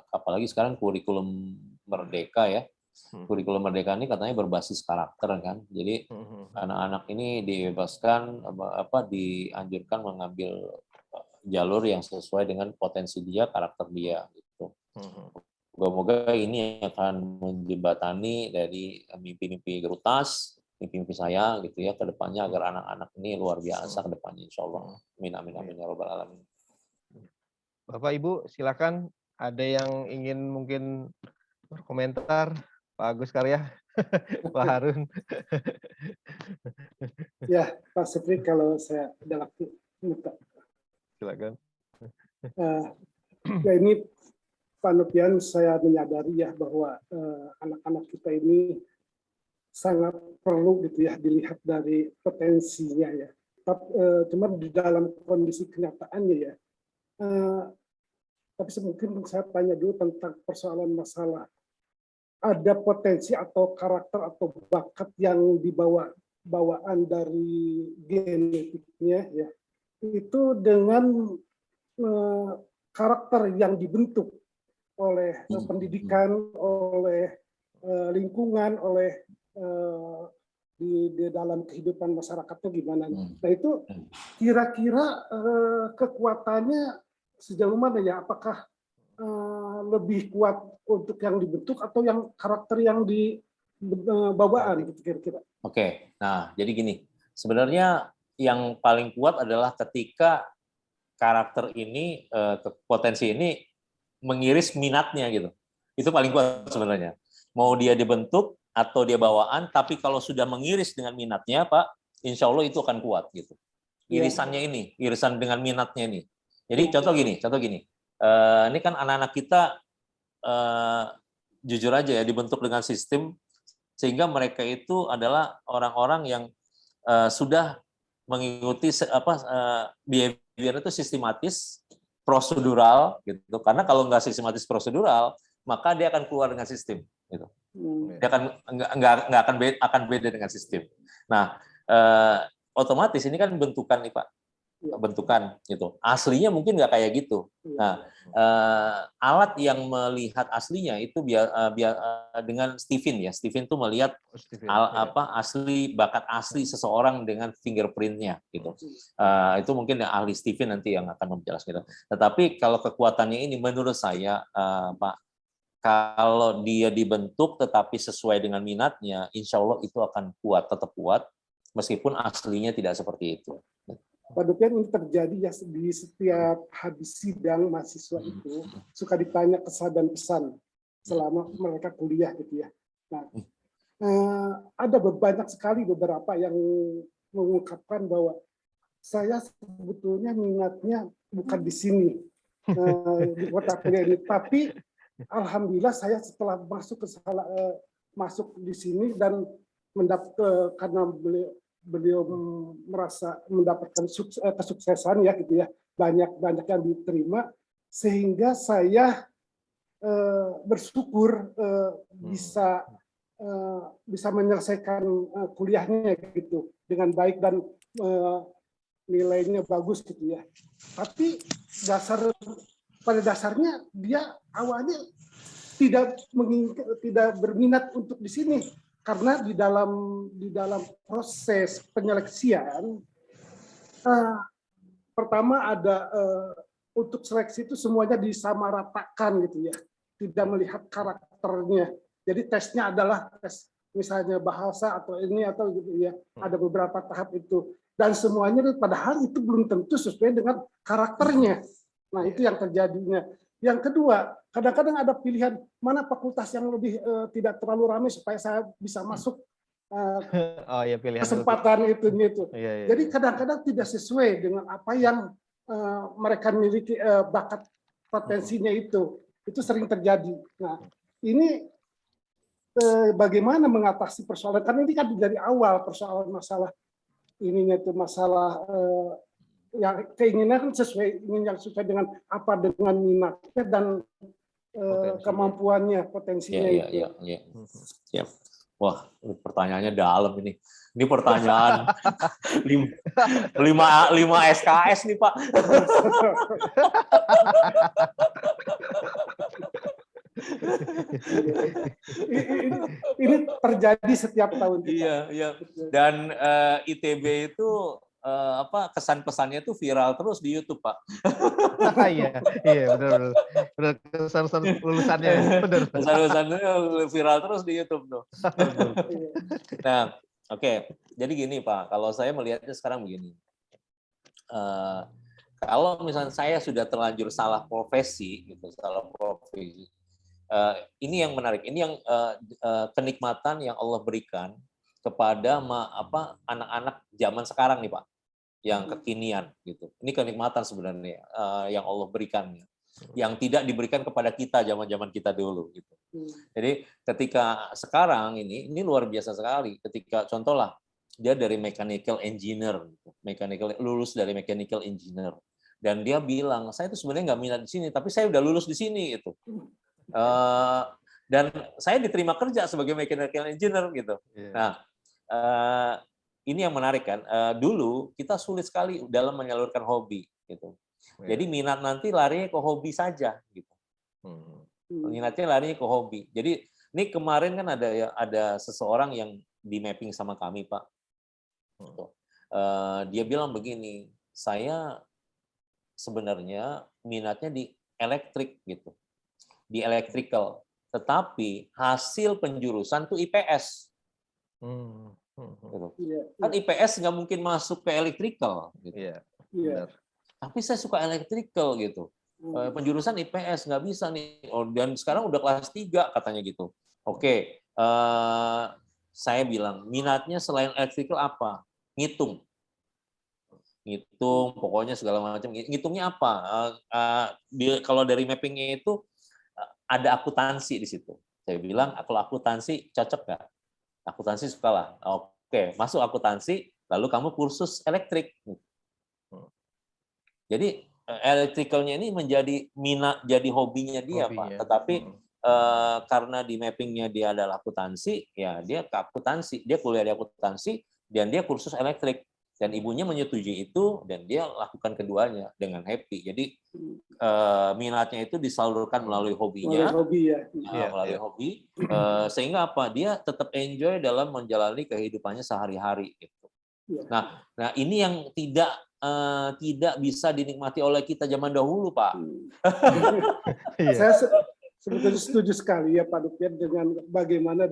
apalagi sekarang kurikulum Merdeka ya. Kurikulum Merdeka ini katanya berbasis karakter kan. Jadi anak-anak ini dibebaskan dianjurkan mengambil jalur yang sesuai dengan potensi dia, karakter dia gitu. Semoga ini akan menjembatani dari mimpi-mimpi Gerutas, mimpi-mimpi saya gitu ya ke depannya agar anak-anak ini luar biasa ke depannya insya Allah. Amin amin amin ya rabbal alamin. Bapak Ibu silakan, ada yang ingin mungkin berkomentar, Pak Agus Karya, Pak Harun. Ya, Pak Supri, kalau saya ada waktu minta. Silakan. Ya ini Pak Nopian, saya menyadari ya bahwa anak-anak kita ini sangat perlu gitu ya dilihat dari potensinya ya. Cuma di dalam kondisi kenyataannya ya. Tapi mungkin saya tanya dulu tentang persoalan masalah ada potensi atau karakter atau bakat yang dibawa bawaan dari genetiknya ya. Itu dengan karakter yang dibentuk oleh pendidikan, oleh lingkungan, oleh di dalam kehidupan masyarakatnya gimana. Nah itu kira-kira kekuatannya sejauh mana ya? Apakah lebih kuat untuk yang dibentuk atau yang karakter yang dibawaan gitu kira-kira? Oke, nah jadi gini, sebenarnya yang paling kuat adalah ketika karakter ini, potensi ini mengiris minatnya gitu. Itu paling kuat sebenarnya. Mau dia dibentuk atau dia bawaan, tapi kalau sudah mengiris dengan minatnya, Pak, insya Allah itu akan kuat gitu. Irisannya ini, irisan dengan minatnya ini. Jadi contoh gini. Ini kan anak-anak kita jujur aja ya dibentuk dengan sistem sehingga mereka itu adalah orang-orang yang sudah mengikuti behavior itu sistematis, prosedural gitu. Karena kalau nggak sistematis prosedural, maka dia akan keluar dengan sistem gitu. Dia akan beda dengan sistem. Nah, otomatis ini kan bentukan nih Pak. Bentukan gitu. Aslinya mungkin nggak kayak gitu. Nah, alat yang melihat aslinya itu dengan Steven ya. Steven tuh melihat bakat asli seseorang dengan fingerprintnya gitu. Itu mungkin ahli Steven nanti yang akan menjelaskan. Tetapi kalau kekuatannya ini menurut saya Pak, kalau dia dibentuk tetapi sesuai dengan minatnya, insya Allah itu akan kuat, tetap kuat, meskipun aslinya tidak seperti itu. Pak Dupian, ini terjadi ya di setiap habis sidang mahasiswa itu suka ditanya kesan dan pesan selama mereka kuliah gitu ya. Nah, ada banyak sekali beberapa yang mengungkapkan bahwa saya sebetulnya minatnya bukan di sini di kota kuliah ini, tapi alhamdulillah saya setelah masuk di sini dan karena beliau merasa mendapatkan kesuksesan ya gitu ya, banyak yang diterima, sehingga saya bersyukur bisa menyelesaikan kuliahnya gitu dengan baik dan nilainya bagus gitu ya. Tapi pada dasarnya dia awalnya tidak berminat untuk di sini. Karena di dalam proses penyeleksian, pertama ada untuk seleksi itu semuanya disamaratakan gitu ya, tidak melihat karakternya. Jadi tesnya adalah tes misalnya bahasa atau ini atau gitu ya, ada beberapa tahap itu, dan semuanya padahal itu belum tentu sesuai dengan karakternya. Nah itu yang terjadinya. Yang kedua, kadang-kadang ada pilihan mana fakultas yang lebih tidak terlalu ramai supaya saya bisa masuk kesempatan itu gitu. Jadi kadang-kadang tidak sesuai dengan apa yang mereka miliki bakat potensinya itu sering terjadi. Nah ini bagaimana mengatasi persoalan, karena ini kan dari awal persoalan masalah ininya itu masalah yang keinginan sesuai dengan apa, dengan minatnya dan kemampuannya, potensinya itu. Iya. Wah, pertanyaannya dalam ini. Ini pertanyaan 5 SKS nih Pak. Ini terjadi setiap tahun. Iya. Dan ITB itu kesan pesannya itu viral terus di YouTube Pak. Iya benar kesan lulusannya benar. Kesan-kesannya viral terus di YouTube tuh. Nah, oke. Jadi gini Pak, kalau saya melihatnya sekarang begini. Kalau misalnya saya sudah terlanjur salah profesi, ini yang menarik. Ini yang kenikmatan yang Allah berikan kepada anak-anak zaman sekarang nih Pak. Yang kekinian gitu. Ini kenikmatan sebenarnya yang Allah berikan, yang tidak diberikan kepada kita zaman-zaman kita dulu gitu. Jadi ketika sekarang ini luar biasa sekali. Ketika contohlah dia dari mechanical engineer, lulus dari mechanical engineer, dan dia bilang saya itu sebenarnya nggak minat di sini, tapi saya udah lulus di sini gitu. Dan saya diterima kerja sebagai mechanical engineer gitu. Nah. Ini yang menarik kan, dulu kita sulit sekali dalam menyalurkan hobi gitu. Jadi minat nanti larinya ke hobi saja gitu. Minatnya larinya ke hobi. Jadi ini kemarin kan ada seseorang yang di mapping sama kami Pak. Dia bilang begini, saya sebenarnya minatnya di elektrik gitu, di electrical, tetapi hasil penjurusan tuh IPS. Gitu. Kan IPS nggak mungkin masuk ke electrical gitu. Tapi saya suka electrical gitu. Penjurusan IPS nggak bisa nih. Dan sekarang udah kelas 3 katanya gitu. Oke, saya bilang minatnya selain electrical apa? Ngitung, pokoknya segala macam. Ngitungnya apa? Kalau dari mappingnya itu ada akuntansi di situ. Saya bilang kalau akuntansi cocok nggak? Akuntansi suka lah. Oke, masuk akuntansi, lalu kamu kursus elektrik. Jadi electricalnya ini menjadi minat, jadi hobinya dia, Pak. Tetapi karena di mappingnya dia adalah akuntansi, ya dia ke akuntansi, dia kuliah di akuntansi, dan dia kursus elektrik. Dan ibunya menyetujui itu, dan dia lakukan keduanya dengan happy. Jadi minatnya itu disalurkan melalui hobinya, melalui hobi, sehingga apa? Dia tetap enjoy dalam menjalani kehidupannya sehari-hari. Gitu. Nah, ini yang tidak bisa dinikmati oleh kita zaman dahulu, Pak. Sebetulnya setuju sekali ya Pak Dupian dengan bagaimana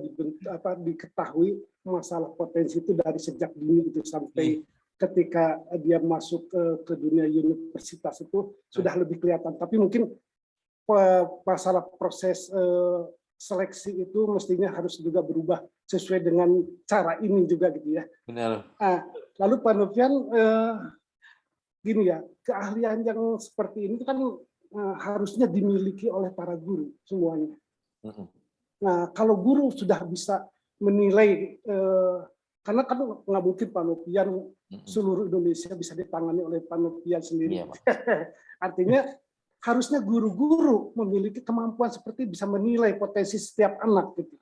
diketahui masalah potensi itu dari sejak dini gitu sampai ketika dia masuk ke dunia universitas itu sudah lebih kelihatan. Tapi mungkin masalah proses seleksi itu mestinya harus juga berubah sesuai dengan cara ini juga gitu ya. Benar. Lalu Pak Novian, gini ya, keahlian yang seperti ini kan harusnya dimiliki oleh para guru semuanya. Nah, kalau guru sudah bisa menilai, karena kan nggak mungkin Pak Novian seluruh Indonesia bisa ditangani oleh Pak Novian sendiri. Iya, Pak. Artinya harusnya guru-guru memiliki kemampuan seperti bisa menilai potensi setiap anak gitu.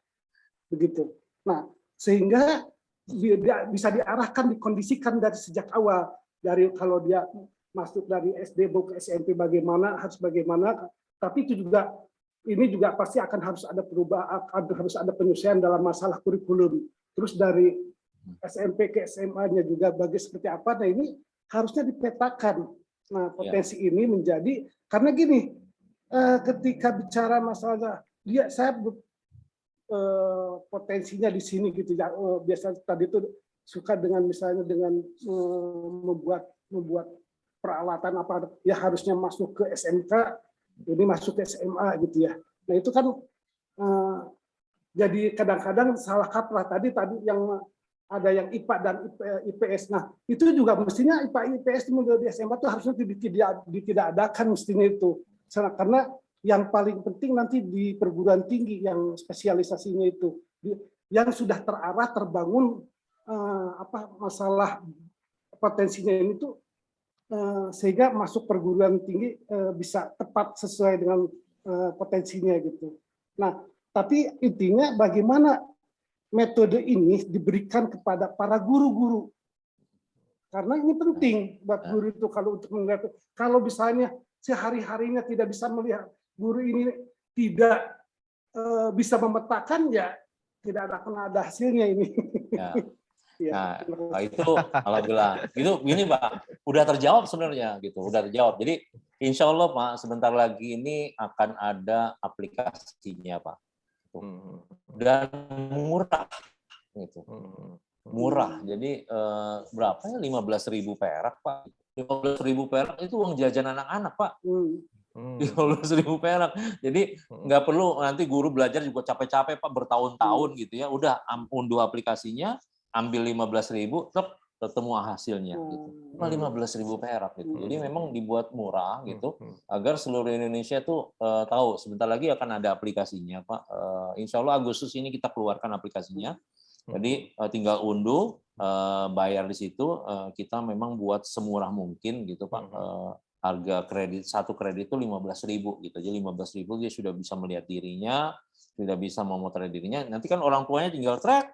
Begitu. Nah, sehingga dia bisa diarahkan, dikondisikan dari sejak awal, dari kalau dia masuk dari SD mau ke SMP bagaimana, harus bagaimana, tapi itu juga ini juga pasti akan harus ada perubahan, harus ada penyesuaian dalam masalah kurikulum. Terus dari SMP ke SMA-nya juga seperti apa. Nah, ini harusnya dipetakan. Nah, potensi ini menjadi, karena gini, ketika bicara masalah saya potensinya di sini gitu ya. Biasanya tadi itu suka dengan misalnya dengan membuat peralatan apa ya, harusnya masuk ke SMK, ini masuk ke SMA gitu ya. Nah, itu kan jadi kadang-kadang salah kaprah tadi yang ada yang IPA dan IPS. Nah, itu juga mestinya IPA IPS di SMA itu harusnya tidak adakan mestinya itu. Karena yang paling penting nanti di perguruan tinggi yang spesialisasinya itu yang sudah terarah terbangun masalah potensinya ini tuh sehingga masuk perguruan tinggi bisa tepat sesuai dengan potensinya gitu. Nah, tapi intinya bagaimana metode ini diberikan kepada para guru-guru. Karena ini penting buat guru itu kalau untuk melihat, kalau misalnya sehari-harinya tidak bisa melihat, guru ini tidak bisa memetakan, ya tidak akan ada hasilnya ini. Ya. Nah, itu alhamdulillah. Itu gini Pak, udah terjawab sebenarnya gitu, udah terjawab. Jadi insya Allah Pak, sebentar lagi ini akan ada aplikasinya Pak. Dan murah gitu. Murah. Jadi berapa ya, 15.000 perak Pak. 15.000 perak itu uang jajan anak-anak Pak. 15.000 perak. Jadi nggak perlu nanti guru belajar juga capek-capek Pak bertahun-tahun gitu ya. Udah unduh aplikasinya, ambil 15.000, ketemu hasilnya gitu. Cuma 15.000 perak gitu. Jadi memang dibuat murah gitu agar seluruh Indonesia tuh tahu. Sebentar lagi akan ada aplikasinya Pak. Insya Allah Agustus ini kita keluarkan aplikasinya. Jadi tinggal unduh, bayar di situ. Kita memang buat semurah mungkin gitu Pak. Harga kredit satu kredit itu 15.000 gitu. Jadi 15.000 dia sudah bisa melihat dirinya, sudah bisa memotret dirinya. Nanti kan orang tuanya tinggal track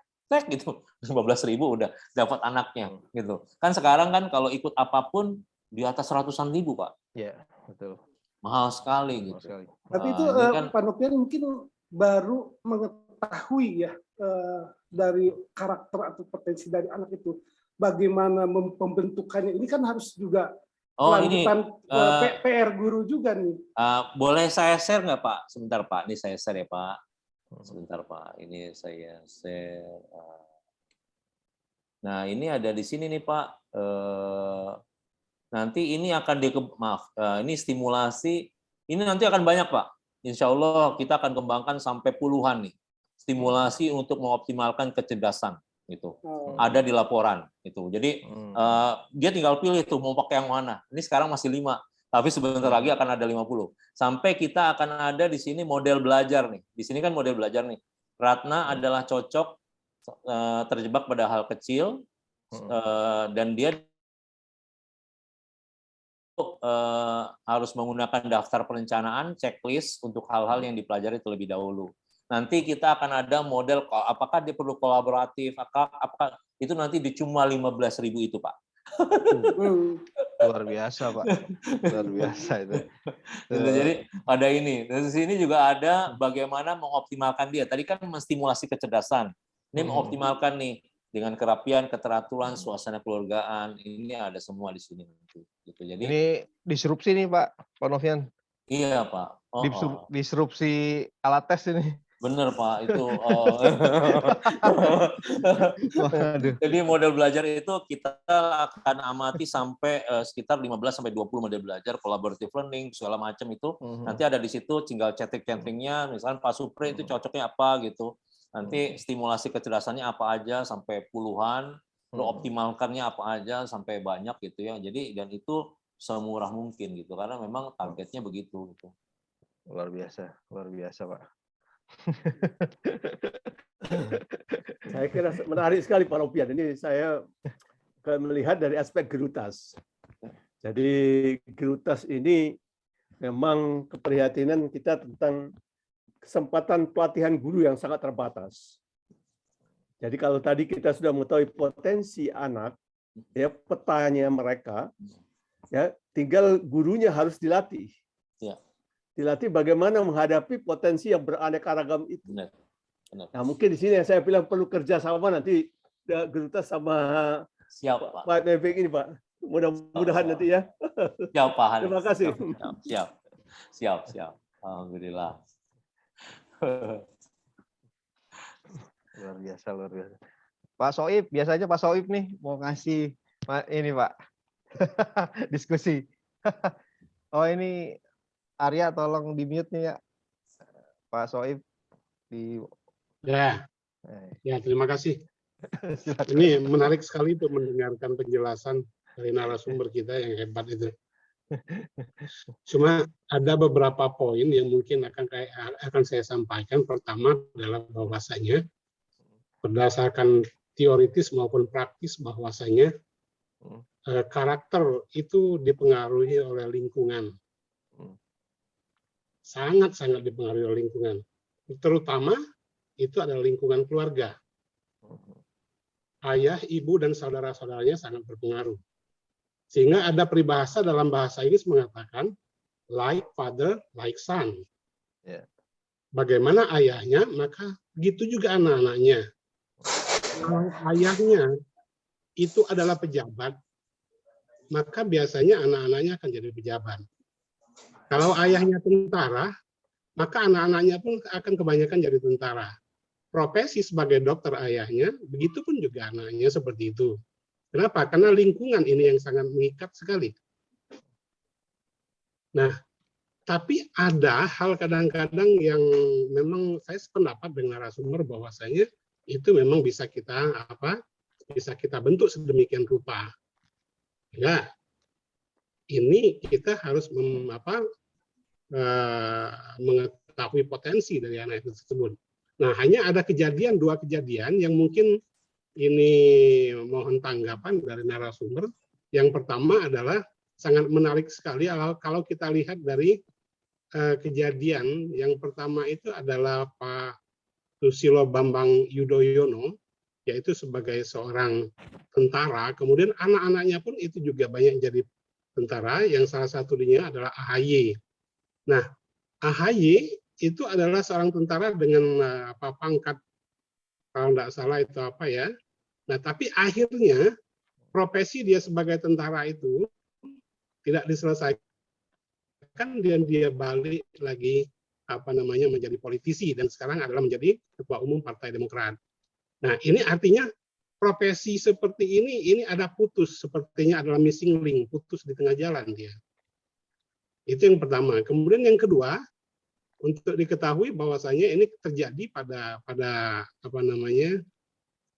gitu, 15.000 udah dapat anaknya gitu. Kan sekarang kan kalau ikut apapun di atas ratusan ribu Pak. Iya, betul. Mahal sekali gitu. Tapi itu kan, Pak Novian mungkin baru mengetahui ya dari karakter atau potensi dari anak itu. Bagaimana pembentukannya ini kan harus juga lanjutan PR guru juga nih. Boleh saya share nggak Pak? Sebentar Pak, ini saya share ya Pak. Sebentar Pak, ini saya share. Nah ini ada di sini nih Pak. Nanti ini akan ini stimulasi. Ini nanti akan banyak Pak. Insya Allah kita akan kembangkan sampai puluhan nih. Stimulasi untuk mengoptimalkan kecerdasan gitu. Ada di laporan itu. Jadi dia tinggal pilih tuh mau pakai yang mana. Ini sekarang masih 5. Tapi sebentar lagi akan ada 50. Sampai kita akan ada di sini model belajar nih. Di sini kan model belajar nih. Ratna adalah cocok terjebak pada hal kecil dan dia harus menggunakan daftar perencanaan, checklist untuk hal-hal yang dipelajari terlebih dahulu. Nanti kita akan ada model apakah dia perlu kolaboratif, apakah itu nanti di cuma 15.000 itu Pak. Luar biasa Pak, luar biasa itu. Jadi pada ini, di sini juga ada bagaimana mengoptimalkan dia. Tadi kan menstimulasi kecerdasan, ini mengoptimalkan nih dengan kerapian, keteraturan, suasana keluargaan. Ini ada semua di sini nanti. Gitu. Jadi ini disrupsi nih Pak Novian. Iya Pak. disrupsi alat tes ini. Bener Pak, itu. Waduh. Jadi model belajar itu kita akan amati sampai sekitar 15-20 model belajar, collaborative learning, segala macam itu. Nanti ada di situ tinggal cetek-cetingnya, misalnya Pak Supri itu cocoknya apa gitu. Nanti stimulasi kecerdasannya apa aja sampai puluhan, lo optimalkannya apa aja sampai banyak gitu ya. Jadi dan itu semurah mungkin gitu, karena memang targetnya begitu gitu. Luar biasa Pak. Saya kira menarik sekali Pak Nopian. Ini saya melihat dari aspek gerutas. Jadi gerutas ini memang keprihatinan kita tentang kesempatan pelatihan guru yang sangat terbatas. Jadi kalau tadi kita sudah mengetahui potensi anak, ya petanya mereka, ya tinggal gurunya harus dilatih. Ya. Dilatih bagaimana menghadapi potensi yang beraneka ragam itu. Benar. Nah, mungkin di sini yang saya bilang perlu kerjasama nanti Gerutas sama Siap, Pak. Pak Nevik ini, Pak. Mudah-mudahan nanti ya. Siap, Pak Hanif. Terima kasih. Siap. Alhamdulillah. Luar biasa. Pak Soib, biasanya Pak Soib nih mau ngasih ini Pak diskusi. Oh ini Arya tolong di mute nih ya, Pak Soib di. Ya terima kasih. Ini menarik sekali untuk mendengarkan penjelasan dari narasumber kita yang hebat itu. Cuma ada beberapa poin yang mungkin akan saya sampaikan. Pertama adalah bahwasanya berdasarkan teoritis maupun praktis bahwasanya karakter itu dipengaruhi oleh lingkungan. Sangat-sangat dipengaruhi oleh lingkungan. Terutama itu adalah lingkungan keluarga. Ayah, ibu, dan saudara-saudaranya sangat berpengaruh. Sehingga ada peribahasa dalam bahasa Inggris mengatakan, like father, like son. Bagaimana ayahnya, maka begitu juga anak-anaknya. Kalau ayahnya itu adalah pejabat, maka biasanya anak-anaknya akan jadi pejabat. Kalau ayahnya tentara, maka anak-anaknya pun akan kebanyakan jadi tentara. Profesi sebagai dokter ayahnya, begitu pun juga anaknya seperti itu. Kenapa? Karena lingkungan ini yang sangat mengikat sekali. Nah, tapi ada hal kadang-kadang yang memang saya sependapat dengan narasumber bahwasanya itu memang bisa kita bentuk sedemikian rupa. Ya, ini kita harus mengetahui potensi dari anak itu tersebut. Nah, hanya ada dua kejadian yang mungkin ini mohon tanggapan dari narasumber. Yang pertama adalah sangat menarik sekali kalau kita lihat dari kejadian yang pertama itu adalah Pak Susilo Bambang Yudhoyono, yaitu sebagai seorang tentara. Kemudian anak-anaknya pun itu juga banyak jadi tentara, yang salah satunya adalah AHY. Nah, AHY itu adalah seorang tentara dengan pangkat, kalau tidak salah itu apa ya. Nah, tapi akhirnya profesi dia sebagai tentara itu tidak diselesaikan dan dia balik lagi menjadi politisi dan sekarang adalah menjadi ketua umum Partai Demokrat. Nah, ini artinya profesi seperti ini ada putus, sepertinya adalah missing link, putus di tengah jalan dia. Itu yang pertama. Kemudian yang kedua, untuk diketahui bahwasanya ini terjadi pada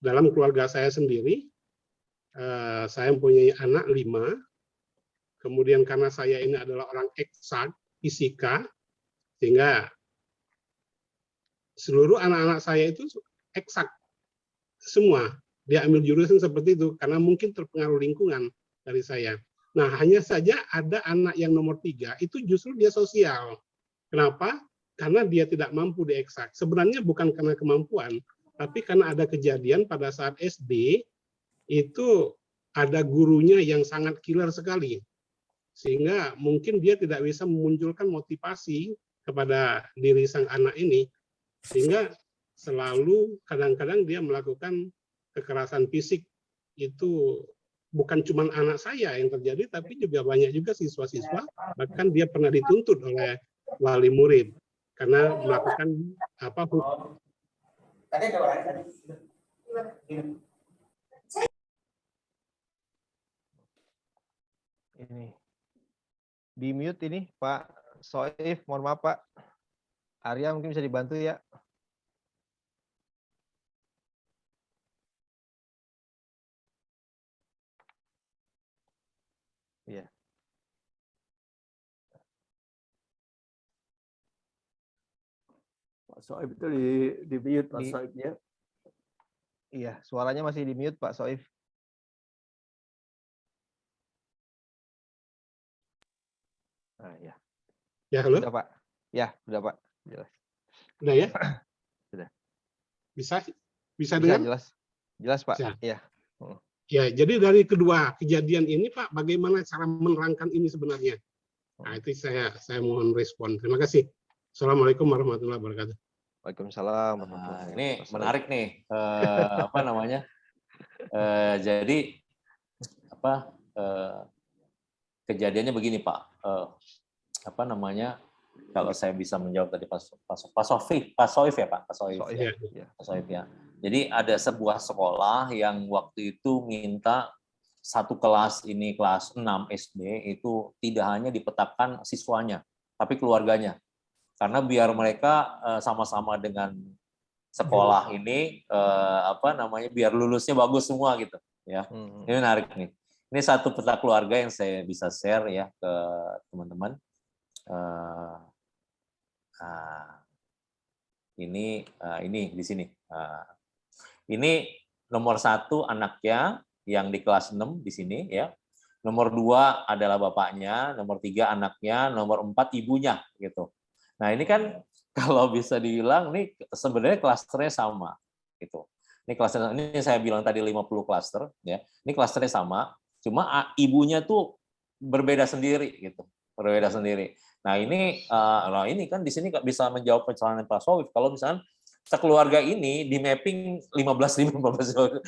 dalam keluarga saya sendiri. Saya mempunyai anak 5. Kemudian karena saya ini adalah orang eksak, fisika, sehingga seluruh anak-anak saya itu eksak semua. Dia ambil jurusan seperti itu karena mungkin terpengaruh lingkungan dari saya. Nah, hanya saja ada anak yang nomor 3 itu justru dia sosial. Kenapa? Karena dia tidak mampu di eksak. Sebenarnya bukan karena kemampuan, tapi karena ada kejadian pada saat SD itu ada gurunya yang sangat killer sekali. Sehingga mungkin dia tidak bisa memunculkan motivasi kepada diri sang anak ini. Sehingga selalu kadang-kadang dia melakukan kekerasan fisik. Itu bukan cuma anak saya yang terjadi, tapi juga banyak juga siswa-siswa. Bahkan dia pernah dituntut oleh wali murid karena melakukan apa Tadi ada orang tadi. Ini di mute ini Pak Soif, mohon maaf Pak. Arya mungkin bisa dibantu ya. Iya. Pak Soeb itu di mute Pak Soebnya. Iya, suaranya masih di mute Pak Soif. Nah, ya. ya halo Sudah Pak. Ya, sudah Pak. Jelas. udah ya Sudah. bisa Bisa dengar jelas. Jelas Pak. Bisa. Iya. ya. Jadi dari kedua kejadian ini Pak, bagaimana cara menerangkan ini sebenarnya? Nah, itu saya mohon respon. Terima kasih. Assalamualaikum warahmatullahi wabarakatuh. Waalaikumsalam. Nah, ini menarik nih, apa namanya? Jadi apa kejadiannya begini Pak, apa namanya? Kalau saya bisa menjawab tadi Pak Soif ya Pak, Pak Soif ya. Pak Soif ya. Jadi ada sebuah sekolah yang waktu itu minta satu kelas ini kelas 6 SD itu tidak hanya dipetakan siswanya, tapi keluarganya. Karena biar mereka sama-sama dengan sekolah ini apa namanya biar lulusnya bagus semua gitu ya. Ini menarik nih. Ini satu peta keluarga yang saya bisa share ya ke teman-teman. Ini di sini. Ini nomor 1 anaknya yang di kelas 6 di sini ya. Nomor 2 adalah bapaknya, nomor 3 anaknya, nomor 4 ibunya gitu. Nah, ini kan kalau bisa dibilang nih sebenarnya klasternya sama gitu. Ini klaster ini saya bilang tadi 50 klaster ya. Ini klasternya sama, cuma ibunya tuh berbeda sendiri gitu. Berbeda sendiri. Nah, ini kan di sini bisa menjawab pertanyaan Pak Soif kalau misalnya sekeluarga ini di mapping 15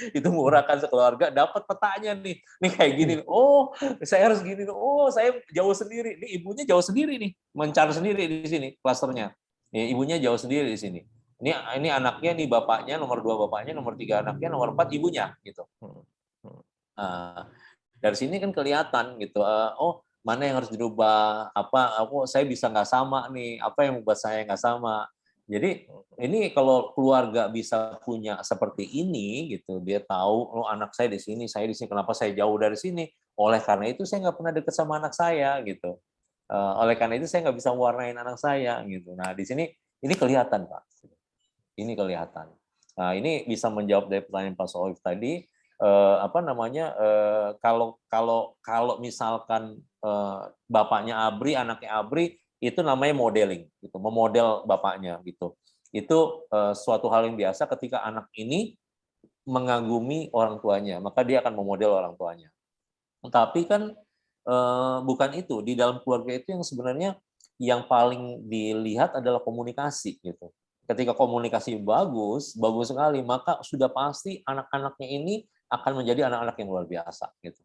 itu murah kan sekeluarga dapat petanya nih kayak gini, oh saya harus gini, oh saya jauh sendiri, nih ibunya jauh sendiri nih, mencari sendiri di sini klasternya, ibunya jauh sendiri di sini, ini anaknya nih bapaknya nomor 2 bapaknya, nomor 3 anaknya, nomor 4 ibunya gitu. Dari sini kan kelihatan gitu, oh mana yang harus dirubah, saya bisa nggak sama nih, apa yang membuat saya nggak sama. Jadi ini kalau keluarga bisa punya seperti ini gitu, dia tahu oh anak saya di sini, kenapa saya jauh dari sini? Oleh karena itu saya nggak pernah dekat sama anak saya gitu. Oleh karena itu saya nggak bisa mewarnain anak saya gitu. Nah di sini ini kelihatan Pak, ini kelihatan. Nah ini bisa menjawab dari pertanyaan Pak Soif tadi. Apa namanya? Kalau misalkan bapaknya Abri, anaknya Abri itu namanya modeling, gitu, memodel bapaknya, gitu. Itu suatu hal yang biasa ketika anak ini mengagumi orang tuanya, maka dia akan memodel orang tuanya. Tapi kan bukan itu, di dalam keluarga itu yang sebenarnya yang paling dilihat adalah komunikasi, gitu. Ketika komunikasi bagus sekali, maka sudah pasti anak-anaknya ini akan menjadi anak-anak yang luar biasa, gitu.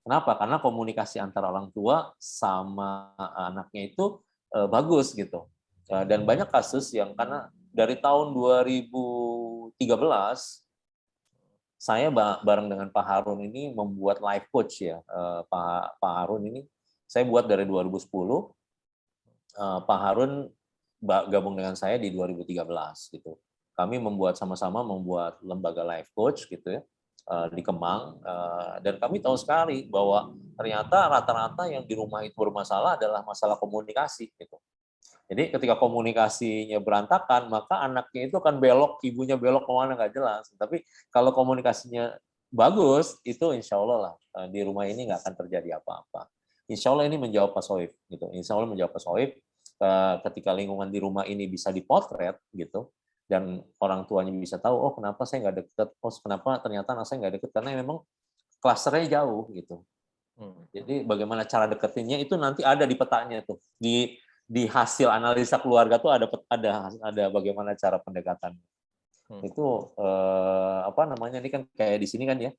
Kenapa? Karena komunikasi antara orang tua sama anaknya itu bagus gitu. Dan banyak kasus yang karena dari tahun 2013 saya bareng dengan Pak Harun ini membuat life coach ya. Pak Harun ini saya buat dari 2010. Pak Harun gabung dengan saya di 2013 gitu. Kami sama-sama membuat lembaga life coach gitu ya. Di Kemang, dan kami tahu sekali bahwa ternyata rata-rata yang di rumah itu bermasalah adalah masalah komunikasi gitu. Jadi ketika komunikasinya berantakan, maka anaknya itu akan belok, ibunya belok kemana nggak jelas. Tapi kalau komunikasinya bagus, itu insya Allah lah di rumah ini nggak akan terjadi apa-apa. Insya Allah ini menjawab Pak Soif gitu. Insya Allah menjawab Pak Soif ketika lingkungan di rumah ini bisa dipotret gitu. Dan orang tuanya bisa tahu, oh kenapa saya nggak deket, oh kenapa ternyata anak saya nggak deket, karena memang klasternya jauh gitu. Jadi bagaimana cara deketinnya itu nanti ada di petanya tuh, di hasil analisa keluarga tuh ada bagaimana cara pendekatan. Itu apa namanya ini kan kayak di sini kan ya,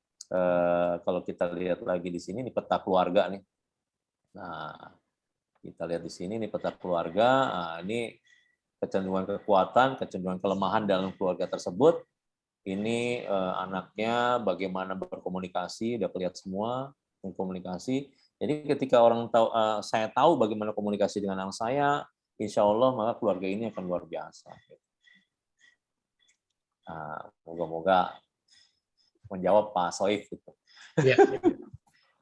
kalau kita lihat lagi di sini ini peta keluarga nih. Nah Kita lihat di sini ini peta keluarga. Nah, ini kecenderungan kekuatan, kecenderungan kelemahan dalam keluarga tersebut. Ini anaknya bagaimana berkomunikasi, udah kelihatan semua komunikasi. Jadi ketika orang tahu, saya tahu bagaimana komunikasi dengan anak saya, insya Allah maka keluarga ini akan luar biasa. Nah, moga-moga menjawab Pak Soif gitu. Ya.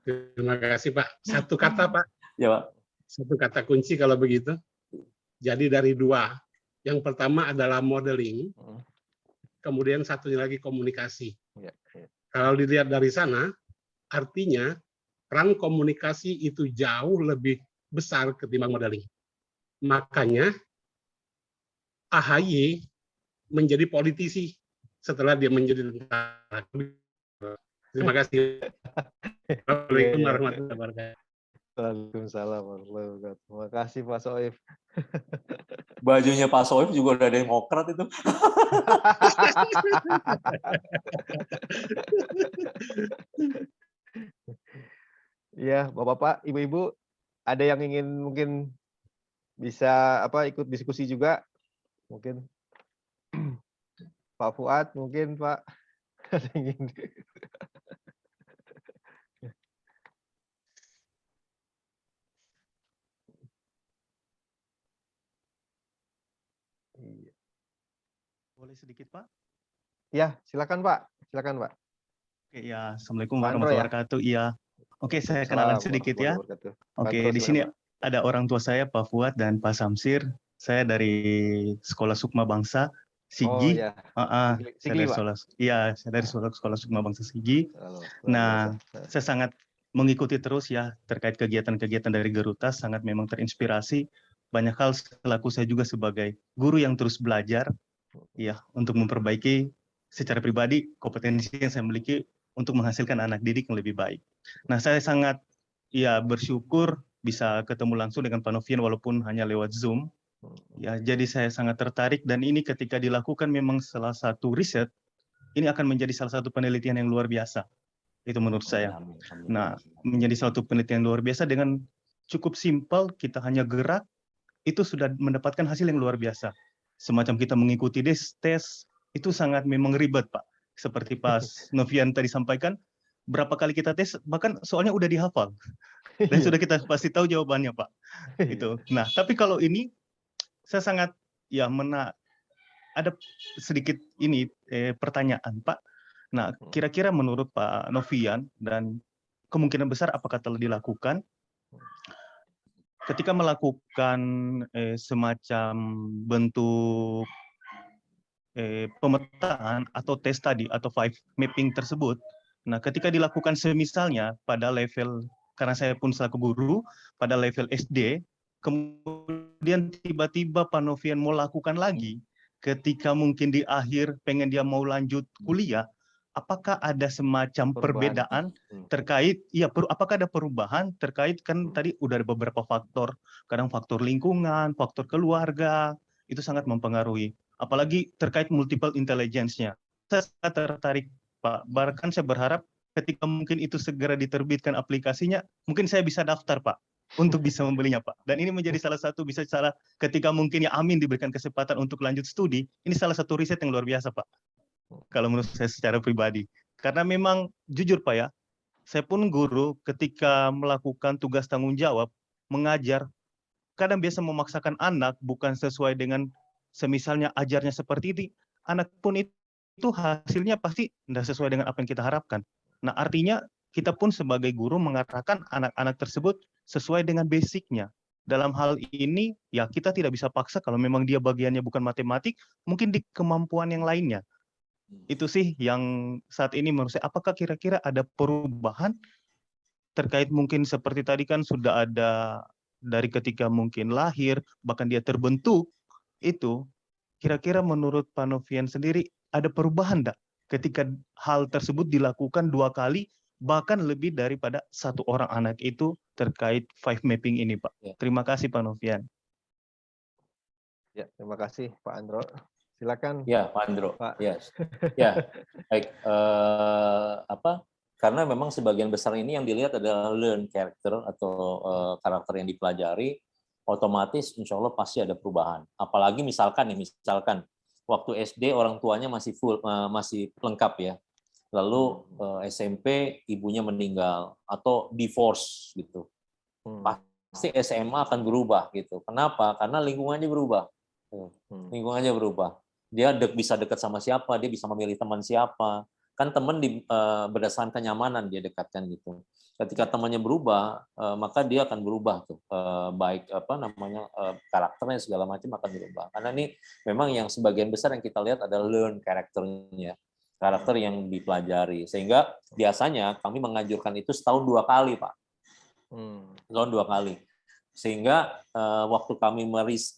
Terima kasih Pak. Satu kata Pak. Ya Pak. Satu kata kunci kalau begitu. Jadi dari dua. Yang pertama adalah modeling. Kemudian satunya lagi komunikasi. Kalau dilihat dari sana, artinya peran komunikasi itu jauh lebih besar ketimbang modeling. Makanya AHY menjadi politisi setelah dia menjadi tentara. Terima kasih. Assalamualaikum warahmatullahi wabarakatuh. Waalaikumsalam warahmatullahi wabarakatuh. Terima kasih Pak Soif. Bajunya Pak Soif juga udah ada Demokrat itu. Iya, Bapak-bapak, Ibu-ibu, ada yang ingin mungkin bisa ikut diskusi juga? Mungkin Pak Fuad, mungkin Pak ada yang ingin. Boleh sedikit, Pak? Ya, silakan Pak. Silakan Pak. Oke, ya. Assalamualaikum Pak Andro, warahmatullahi ya. wabarakatuh. Iya. Oke, saya kenalan sedikit ya. Oke, di sini ada orang tua saya, Pak Fuad dan Pak Samsir. Saya dari Sekolah Sukma Bangsa, Sigi. Oh ya. Saya dari Sekolah Sukma Bangsa Sigi. Nah, saya sangat mengikuti terus ya terkait kegiatan-kegiatan dari Gerutas, sangat memang terinspirasi. Banyak hal selaku saya juga sebagai guru yang terus belajar ya untuk memperbaiki secara pribadi kompetensi yang saya miliki untuk menghasilkan anak didik yang lebih baik. Nah, saya sangat bersyukur bisa ketemu langsung dengan Pak Novian walaupun hanya lewat Zoom. Ya, jadi saya sangat tertarik dan ini ketika dilakukan memang salah satu riset, ini akan menjadi salah satu penelitian yang luar biasa. Itu menurut saya. Nah, menjadi salah satu penelitian yang luar biasa dengan cukup simpel, kita hanya gerak, itu sudah mendapatkan hasil yang luar biasa. Semacam kita mengikuti tes, itu sangat memang ribet, Pak. Seperti Pak Novian tadi sampaikan, berapa kali kita tes, bahkan soalnya udah dihafal. Dan sudah kita pasti tahu jawabannya, Pak. Itu. Nah, tapi kalau ini, saya sangat, ada sedikit ini pertanyaan, Pak. Nah, kira-kira menurut Pak Novian, dan kemungkinan besar apakah telah dilakukan, ketika melakukan semacam bentuk pemetaan atau tes tadi atau 5 mapping tersebut, nah ketika dilakukan semisalnya pada level, karena saya pun selaku guru pada level SD, kemudian tiba-tiba Pak Novian mau lakukan lagi, ketika mungkin di akhir pengen dia mau lanjut kuliah, apakah ada semacam perbedaan terkait, apakah ada perubahan terkait kan tadi udah ada beberapa faktor, kadang faktor lingkungan, faktor keluarga, itu sangat mempengaruhi. Apalagi terkait multiple intelligence-nya. Saya sangat tertarik, Pak. Bahkan saya berharap ketika mungkin itu segera diterbitkan aplikasinya, mungkin saya bisa daftar, Pak, untuk bisa membelinya, Pak. Dan ini menjadi salah satu ketika mungkin amin diberikan kesempatan untuk lanjut studi, ini salah satu riset yang luar biasa, Pak. Kalau menurut saya secara pribadi. Karena memang jujur, Pak ya, saya pun guru ketika melakukan tugas tanggung jawab, mengajar, kadang biasa memaksakan anak bukan sesuai dengan semisalnya ajarnya seperti ini, anak pun itu hasilnya pasti tidak sesuai dengan apa yang kita harapkan. Nah, artinya kita pun sebagai guru mengarahkan anak-anak tersebut sesuai dengan basicnya. Dalam hal ini, ya kita tidak bisa paksa kalau memang dia bagiannya bukan matematik, mungkin di kemampuan yang lainnya. Itu sih yang saat ini menurut saya, apakah kira-kira ada perubahan terkait mungkin seperti tadi kan sudah ada dari ketika mungkin lahir, bahkan dia terbentuk, itu kira-kira menurut Pak Novian sendiri ada perubahan enggak ketika hal tersebut dilakukan 2 kali bahkan lebih daripada 1 orang anak itu terkait 5 mapping ini, Pak. Terima kasih Pak Novian. Ya, terima kasih Pak Andro. Silakan. Ya, Pak Andro. Pak. Yes. Ya, baik. Karena memang sebagian besar ini yang dilihat adalah learn character atau karakter yang dipelajari. otomatis insya Allah pasti ada perubahan. Apalagi misalkan waktu SD orang tuanya masih masih lengkap ya, lalu SMP ibunya meninggal atau divorce gitu, pasti SMA akan berubah gitu. Kenapa? Karena lingkungannya berubah. Lingkungannya berubah. Dia bisa dekat sama siapa, dia bisa memilih teman siapa. Kan teman berdasarkan kenyamanan dia dekatkan gitu. Ketika temannya berubah, maka dia akan berubah tuh, baik karakternya segala macam akan berubah. Karena ini memang yang sebagian besar yang kita lihat adalah learn karakternya, karakter yang dipelajari. Sehingga biasanya kami menganjurkan itu setahun 2 kali, Pak. Setahun 2 kali. Sehingga waktu kami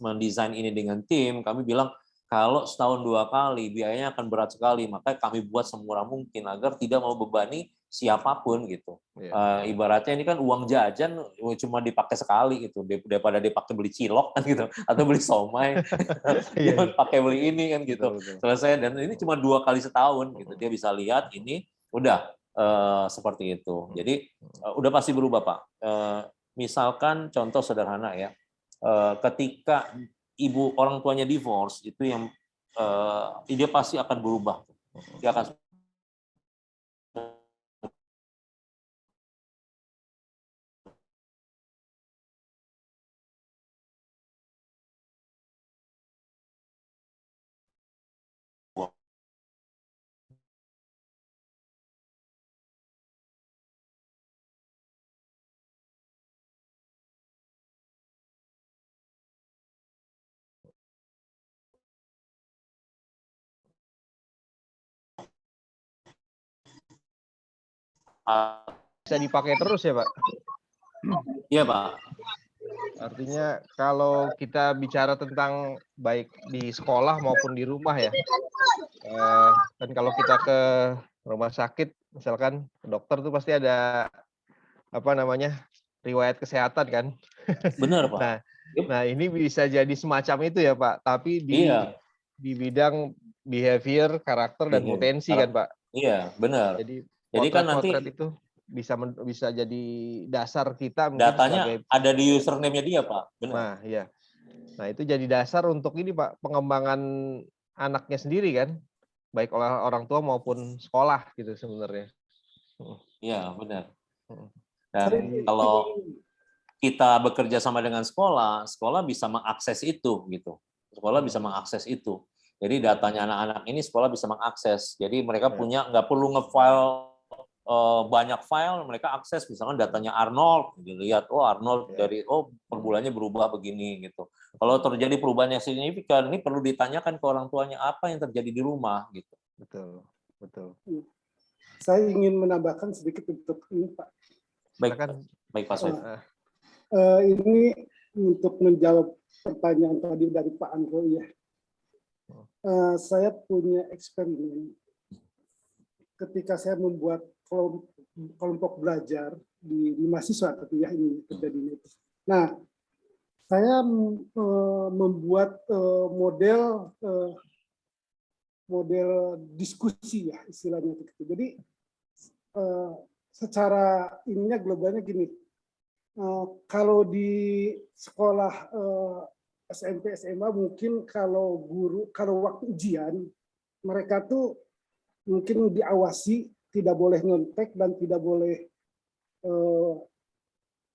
mendesain ini dengan tim, kami bilang kalau setahun 2 kali biayanya akan berat sekali, maka kami buat semurah mungkin agar tidak mau bebani siapapun gitu. Ibaratnya ini kan uang jajan cuma dipakai sekali gitu, daripada dipakai beli cilok kan gitu, atau beli somai, pakai beli ini kan gitu. Selesai, dan ini cuma 2 kali setahun gitu. Dia bisa lihat ini udah seperti itu. Jadi udah pasti berubah, Pak. Misalkan contoh sederhana ya, ketika orang tuanya divorce itu yang dia pasti akan berubah. Dia akan Bisa dipakai terus ya, Pak? Iya, Pak. Artinya kalau kita bicara tentang baik di sekolah maupun di rumah ya, kan kalau kita ke rumah sakit, misalkan ke dokter tuh pasti ada riwayat kesehatan kan. Benar, Pak. Nah ini bisa jadi semacam itu ya, Pak. Tapi di bidang behavior, karakter dan potensi kan, Pak. Iya, benar. Jadi kan nanti itu bisa jadi dasar kita datanya ada di username-nya dia, Pak. Benar. Nah, iya. Nah, itu jadi dasar untuk ini, Pak, pengembangan anaknya sendiri kan, baik oleh orang tua maupun sekolah gitu sebenarnya. Iya, benar. Dan kalau kita bekerja sama dengan sekolah, sekolah bisa mengakses itu gitu. Sekolah bisa mengakses itu. Jadi datanya anak-anak ini sekolah bisa mengakses. Jadi mereka nggak perlu nge-file banyak file, mereka akses misalkan datanya Arnold, dilihat Arnold dari per bulannya berubah begini gitu. Kalau terjadi perubahan yang signifikan, ini perlu ditanyakan ke orang tuanya apa yang terjadi di rumah gitu. Betul. Saya ingin menambahkan sedikit untuk ini, Pak. Baik Pak Soeb. Ini untuk menjawab pertanyaan tadi dari Pak Andro ya. Saya punya eksperimen ketika saya membuat kelompok belajar di mahasiswa ketika ini terjadi. Nah, saya membuat model diskusi ya istilahnya begitu. Jadi secara ininya globalnya gini, kalau di sekolah SMP SMA mungkin kalau waktu ujian mereka tuh mungkin diawasi, tidak boleh nyontek dan tidak boleh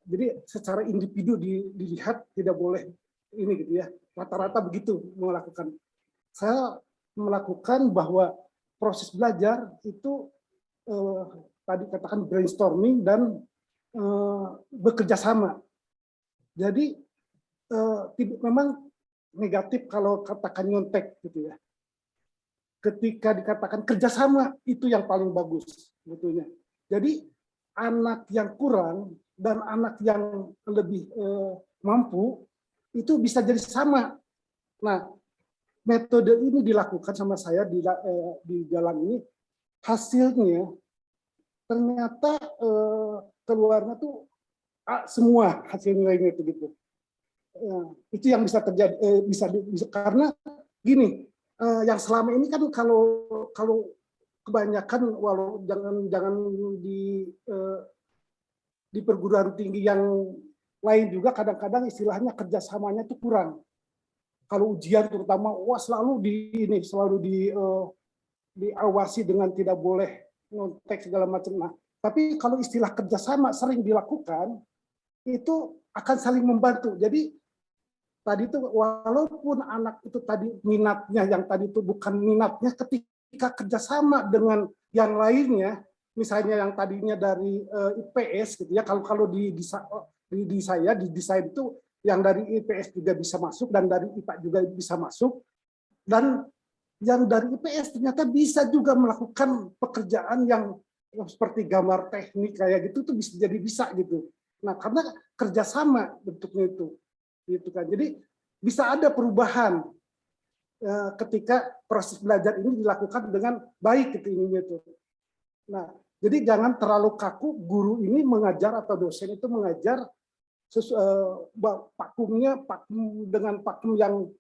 jadi secara individu dilihat tidak boleh ini gitu ya, rata-rata begitu melakukan. Saya melakukan bahwa proses belajar itu tadi katakan brainstorming dan bekerja sama. Jadi memang negatif kalau katakan nyontek gitu ya. Ketika dikatakan kerjasama itu yang paling bagus sebetulnya. Jadi anak yang kurang dan anak yang lebih mampu itu bisa jadi sama. Nah, metode ini dilakukan sama saya di dalam ini, hasilnya ternyata keluarnya tuh semua hasil nilainya itu gitu. Itu yang bisa terjadi, bisa karena gini. Yang selama ini kan kalau kebanyakan walau jangan di perguruan tinggi yang lain juga kadang-kadang istilahnya kerjasamanya itu kurang. Kalau ujian terutama, wah selalu diawasi dengan tidak boleh nyontek segala macam. Nah, tapi kalau istilah kerjasama sering dilakukan, itu akan saling membantu. Jadi tadi itu walaupun anak itu tadi minatnya yang tadi itu bukan minatnya, ketika kerjasama dengan yang lainnya, misalnya yang tadinya dari IPS gitu ya, kalau di saya di desain itu yang dari IPS juga bisa masuk dan dari IPA juga bisa masuk, dan yang dari IPS ternyata bisa juga melakukan pekerjaan yang seperti gambar teknik kayak gitu tuh bisa gitu. Nah, karena kerjasama bentuknya itu, gitu kan. Jadi bisa ada perubahan ketika proses belajar ini dilakukan dengan baik gitu ininya itu. Nah, jadi jangan terlalu kaku guru ini mengajar atau dosen itu mengajar pakum dengan pakum yang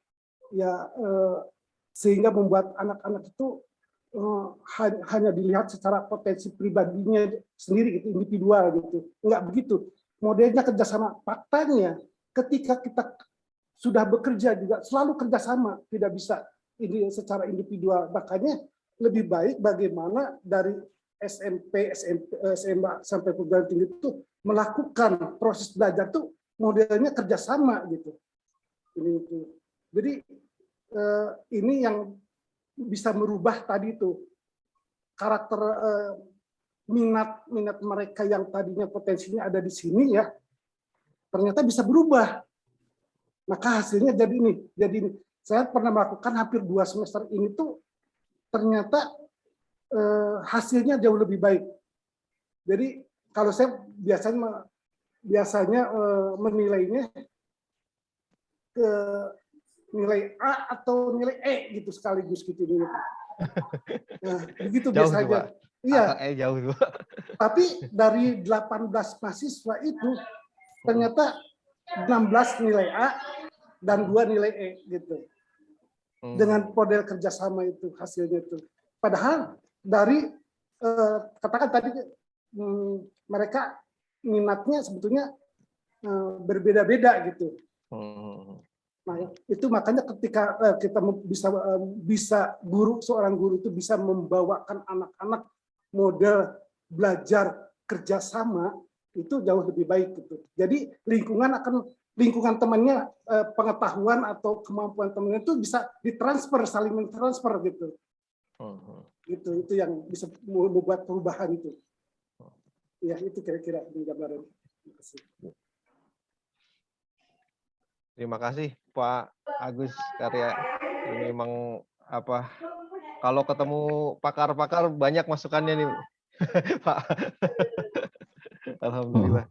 ya sehingga membuat anak-anak itu hanya dilihat secara potensi pribadinya sendiri gitu, individual gitu. Enggak begitu. Modelnya kerjasama. Faktanya ketika kita sudah bekerja juga selalu kerjasama, tidak bisa ini secara individual. Makanya lebih baik bagaimana dari SMP, SMA sampai perguruan tinggi itu melakukan proses belajar tuh modelnya kerjasama gitu. Ini itu. Jadi ini yang bisa merubah tadi itu karakter minat mereka yang tadinya potensinya ada di sini ya, ternyata bisa berubah. Maka hasilnya jadi ini. Saya pernah melakukan hampir 2 semester ini tuh ternyata hasilnya jauh lebih baik. Jadi kalau saya biasanya menilainya ke nilai A atau nilai E gitu sekaligus gitu. Nah, begitu Jauh biasanya. tuh, Iya. jauh tuh. Tapi dari 18 mahasiswa itu ternyata 16 nilai A dan 2 nilai E gitu. Dengan model kerjasama itu hasilnya itu. Padahal dari katakan tadi mereka minatnya sebetulnya berbeda-beda gitu. Nah, itu makanya ketika kita bisa seorang guru itu bisa membawakan anak-anak model belajar kerjasama itu jauh lebih baik gitu. Jadi lingkungan temannya, pengetahuan atau kemampuan temannya itu bisa ditransfer, saling mentransfer gitu. Itu yang bisa membuat perubahan itu. Ya, itu kira-kira gambaran. Terima kasih Pak Agus Karya. Ini memang kalau ketemu pakar-pakar banyak masukannya nih, Pak. Alhamdulillah.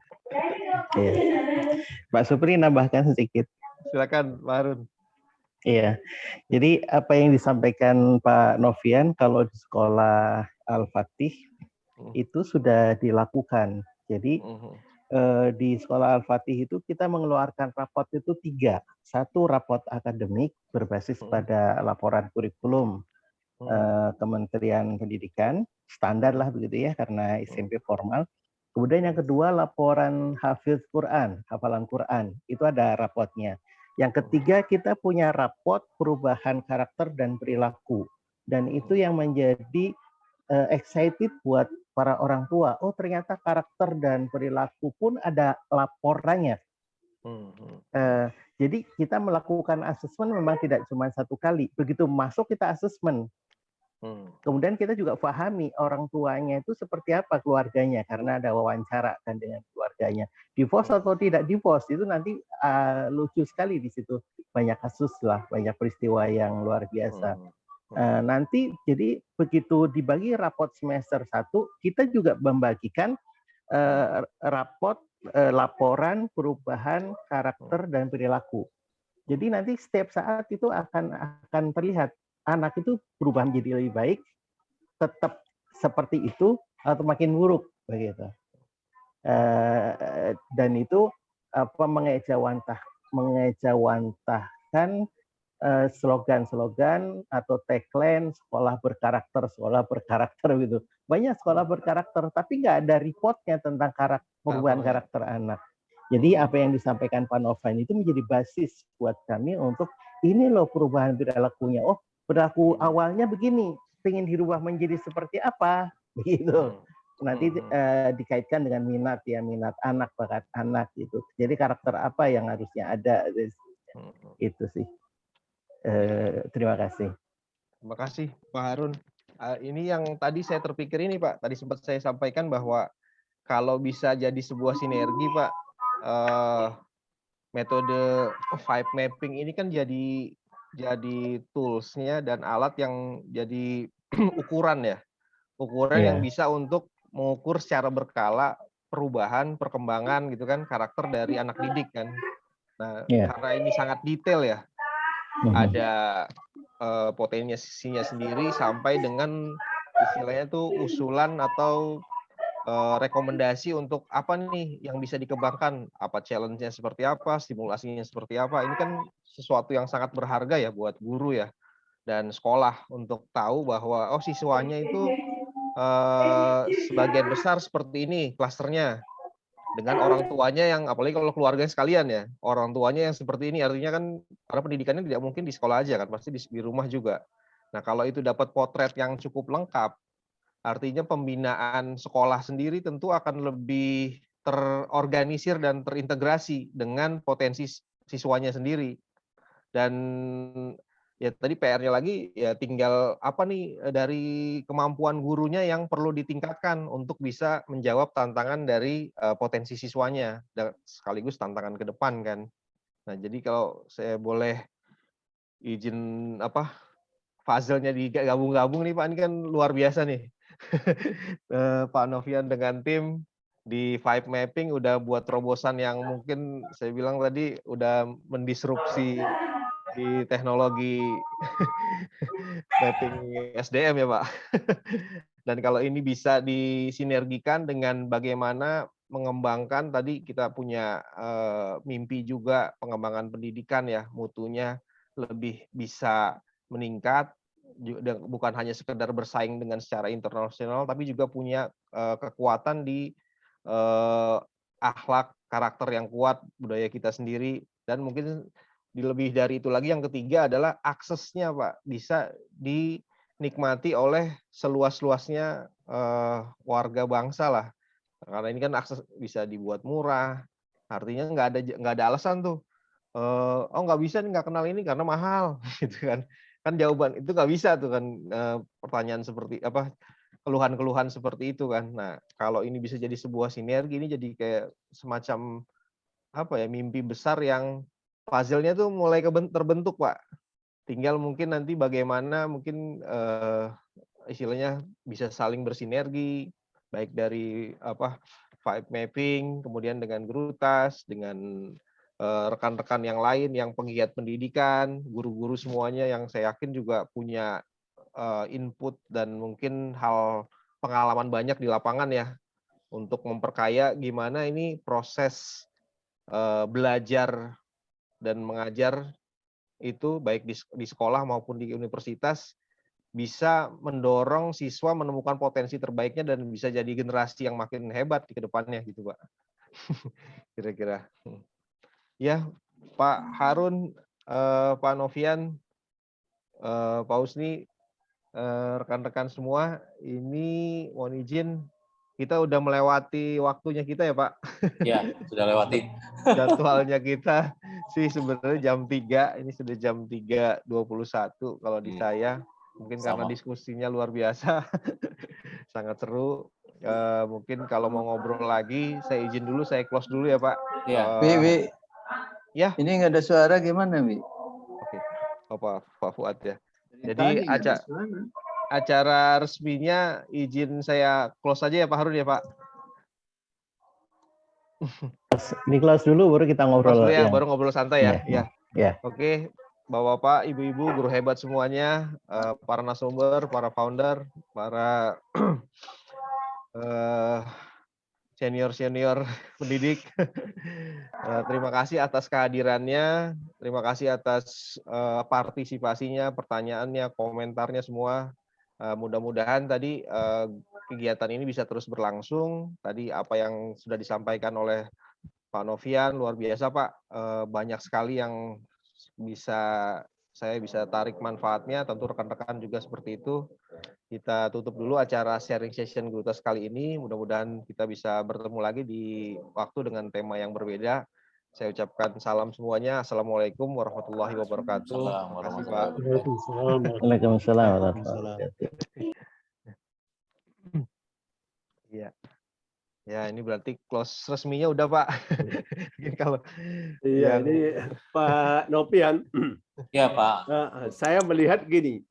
Iya. Pak Supri nambahkan sedikit. Silakan Pak Harun. Iya. Jadi apa yang disampaikan Pak Novian kalau di sekolah Al-Fatih itu sudah dilakukan. Jadi di sekolah Al-Fatih itu kita mengeluarkan rapot itu 3. 1 rapot akademik berbasis pada laporan kurikulum Kementerian Pendidikan, standar lah begitu ya karena SMP formal. Kemudian yang kedua laporan hafiz Quran, hafalan Quran, itu ada rapotnya. Yang ketiga kita punya rapot perubahan karakter dan perilaku. Dan itu yang menjadi excited buat para orang tua. Oh ternyata karakter dan perilaku pun ada laporannya. Jadi kita melakukan asesmen memang tidak cuma 1 kali. Begitu masuk kita asesmen. Kemudian kita juga pahami orang tuanya itu seperti apa keluarganya karena ada wawancara kan dengan keluarganya. Divorce atau tidak divorce itu nanti lucu sekali di situ. Banyak kasus lah, banyak peristiwa yang luar biasa. Nanti jadi begitu dibagi rapot semester 1, kita juga membagikan rapot laporan perubahan karakter dan perilaku. Jadi nanti setiap saat itu akan terlihat anak itu berubah menjadi lebih baik, tetap seperti itu atau makin buruk begitu. Dan itu mengejawantahkan slogan-slogan atau tagline sekolah berkarakter gitu. Banyak sekolah berkarakter, tapi nggak ada reportnya tentang perubahan karakter anak. Jadi apa yang disampaikan Pak Novan itu menjadi basis buat kami untuk ini loh perubahan perilakunya. Oh, perilaku awalnya begini, pengen dirubah menjadi seperti apa, begitu. Nanti dikaitkan dengan minat ya, minat anak, bakat anak gitu. Jadi karakter apa yang harusnya ada, itu sih. Terima kasih. Terima kasih Pak Harun. Ini yang tadi saya terpikir ini Pak, tadi sempat saya sampaikan bahwa kalau bisa jadi sebuah sinergi Pak, metode five mapping ini kan jadi tools-nya dan alat yang jadi ukuran ya, yang bisa untuk mengukur secara berkala perubahan, perkembangan gitu kan karakter dari anak didik kan. Nah, karena ini sangat detail ya, ada potensinya sendiri sampai dengan istilahnya tuh usulan atau rekomendasi untuk apa nih yang bisa dikembangkan, apa challenge-nya seperti apa, stimulasinya seperti apa. Ini kan sesuatu yang sangat berharga ya buat guru ya dan sekolah untuk tahu bahwa oh siswanya itu sebagian besar seperti ini klasternya, dengan orang tuanya yang apalagi kalau keluarganya sekalian ya, orang tuanya yang seperti ini, artinya kan karena pendidikannya tidak mungkin di sekolah aja kan, pasti di rumah juga. Nah kalau itu dapat potret yang cukup lengkap, artinya pembinaan sekolah sendiri tentu akan lebih terorganisir dan terintegrasi dengan potensi siswanya sendiri. Dan ya tadi PR-nya lagi ya tinggal apa nih dari kemampuan gurunya yang perlu ditingkatkan untuk bisa menjawab tantangan dari potensi siswanya dan sekaligus tantangan ke depan kan. Nah, jadi kalau saya boleh izin puzzle-nya digabung-gabung nih Pak, ini kan luar biasa nih. Pak Novian dengan tim di five mapping udah buat terobosan yang mungkin saya bilang tadi udah mendisrupsi di teknologi mapping SDM ya Pak. Dan kalau ini bisa disinergikan dengan bagaimana mengembangkan tadi kita punya mimpi juga pengembangan pendidikan ya, mutunya lebih bisa meningkat, bukan hanya sekedar bersaing dengan secara internasional, tapi juga punya kekuatan di akhlak, karakter yang kuat, budaya kita sendiri, dan mungkin lebih dari itu lagi yang ketiga adalah aksesnya Pak, bisa dinikmati oleh seluas-luasnya warga bangsa lah. Karena ini kan akses bisa dibuat murah, artinya nggak ada alasan tuh. Oh nggak bisa nih, nggak kenal ini karena mahal, gitu kan? Kan jawaban itu nggak bisa tuh kan, pertanyaan seperti apa, keluhan-keluhan seperti itu kan. Nah kalau ini bisa jadi sebuah sinergi, ini jadi kayak semacam apa ya, mimpi besar yang puzzle-nya tuh mulai terbentuk Pak. Tinggal mungkin nanti bagaimana mungkin istilahnya bisa saling bersinergi, baik dari five mapping, kemudian dengan Grutas, dengan rekan-rekan yang lain yang penggiat pendidikan, guru-guru semuanya yang saya yakin juga punya input dan mungkin pengalaman banyak di lapangan ya, untuk memperkaya gimana ini proses belajar dan mengajar itu baik di sekolah maupun di universitas bisa mendorong siswa menemukan potensi terbaiknya dan bisa jadi generasi yang makin hebat di kedepannya gitu Pak. Kira-kira. Ya Pak Harun, Pak Novian, Pak Husni, rekan-rekan semua, ini mohon izin kita udah melewati waktunya kita ya Pak. Ya, sudah lewati. Jadwalnya kita sih sebenarnya jam 3, ini sudah jam 3.21 kalau di saya. Mungkin karena diskusinya luar biasa, sangat seru. Mungkin kalau mau ngobrol lagi, saya izin dulu, saya close dulu ya Pak. Iya. Bi. Ya. Ini nggak ada suara gimana, Bi? Oke. Pak Fuad ya. Jadi acara resminya izin saya close aja ya Pak Harun ya Pak. Di close dulu baru kita ngobrol. Dulu ya, baru ngobrol santai ya. Ya. Oke, Bapak-bapak, Ibu-ibu, guru hebat semuanya, para narasumber, para founder, para senior-senior pendidik. Terima kasih atas kehadirannya, terima kasih atas partisipasinya, pertanyaannya, komentarnya semua. Mudah-mudahan tadi kegiatan ini bisa terus berlangsung. Tadi apa yang sudah disampaikan oleh Pak Novian, luar biasa Pak. Banyak sekali yang saya bisa tarik manfaatnya, tentu rekan-rekan juga seperti itu. Kita tutup dulu acara sharing session Grutas kali ini. Mudah-mudahan kita bisa bertemu lagi di waktu dengan tema yang berbeda. Saya ucapkan salam semuanya. Assalamualaikum warahmatullahi wabarakatuh. Terima kasih Pak. Waalaikumsalam warahmatullahi wabarakatuh. Iya. Ya, ini berarti close resminya udah Pak. Mungkin kalau Iya, ini Pak Novian. Ya Pak. Saya melihat gini,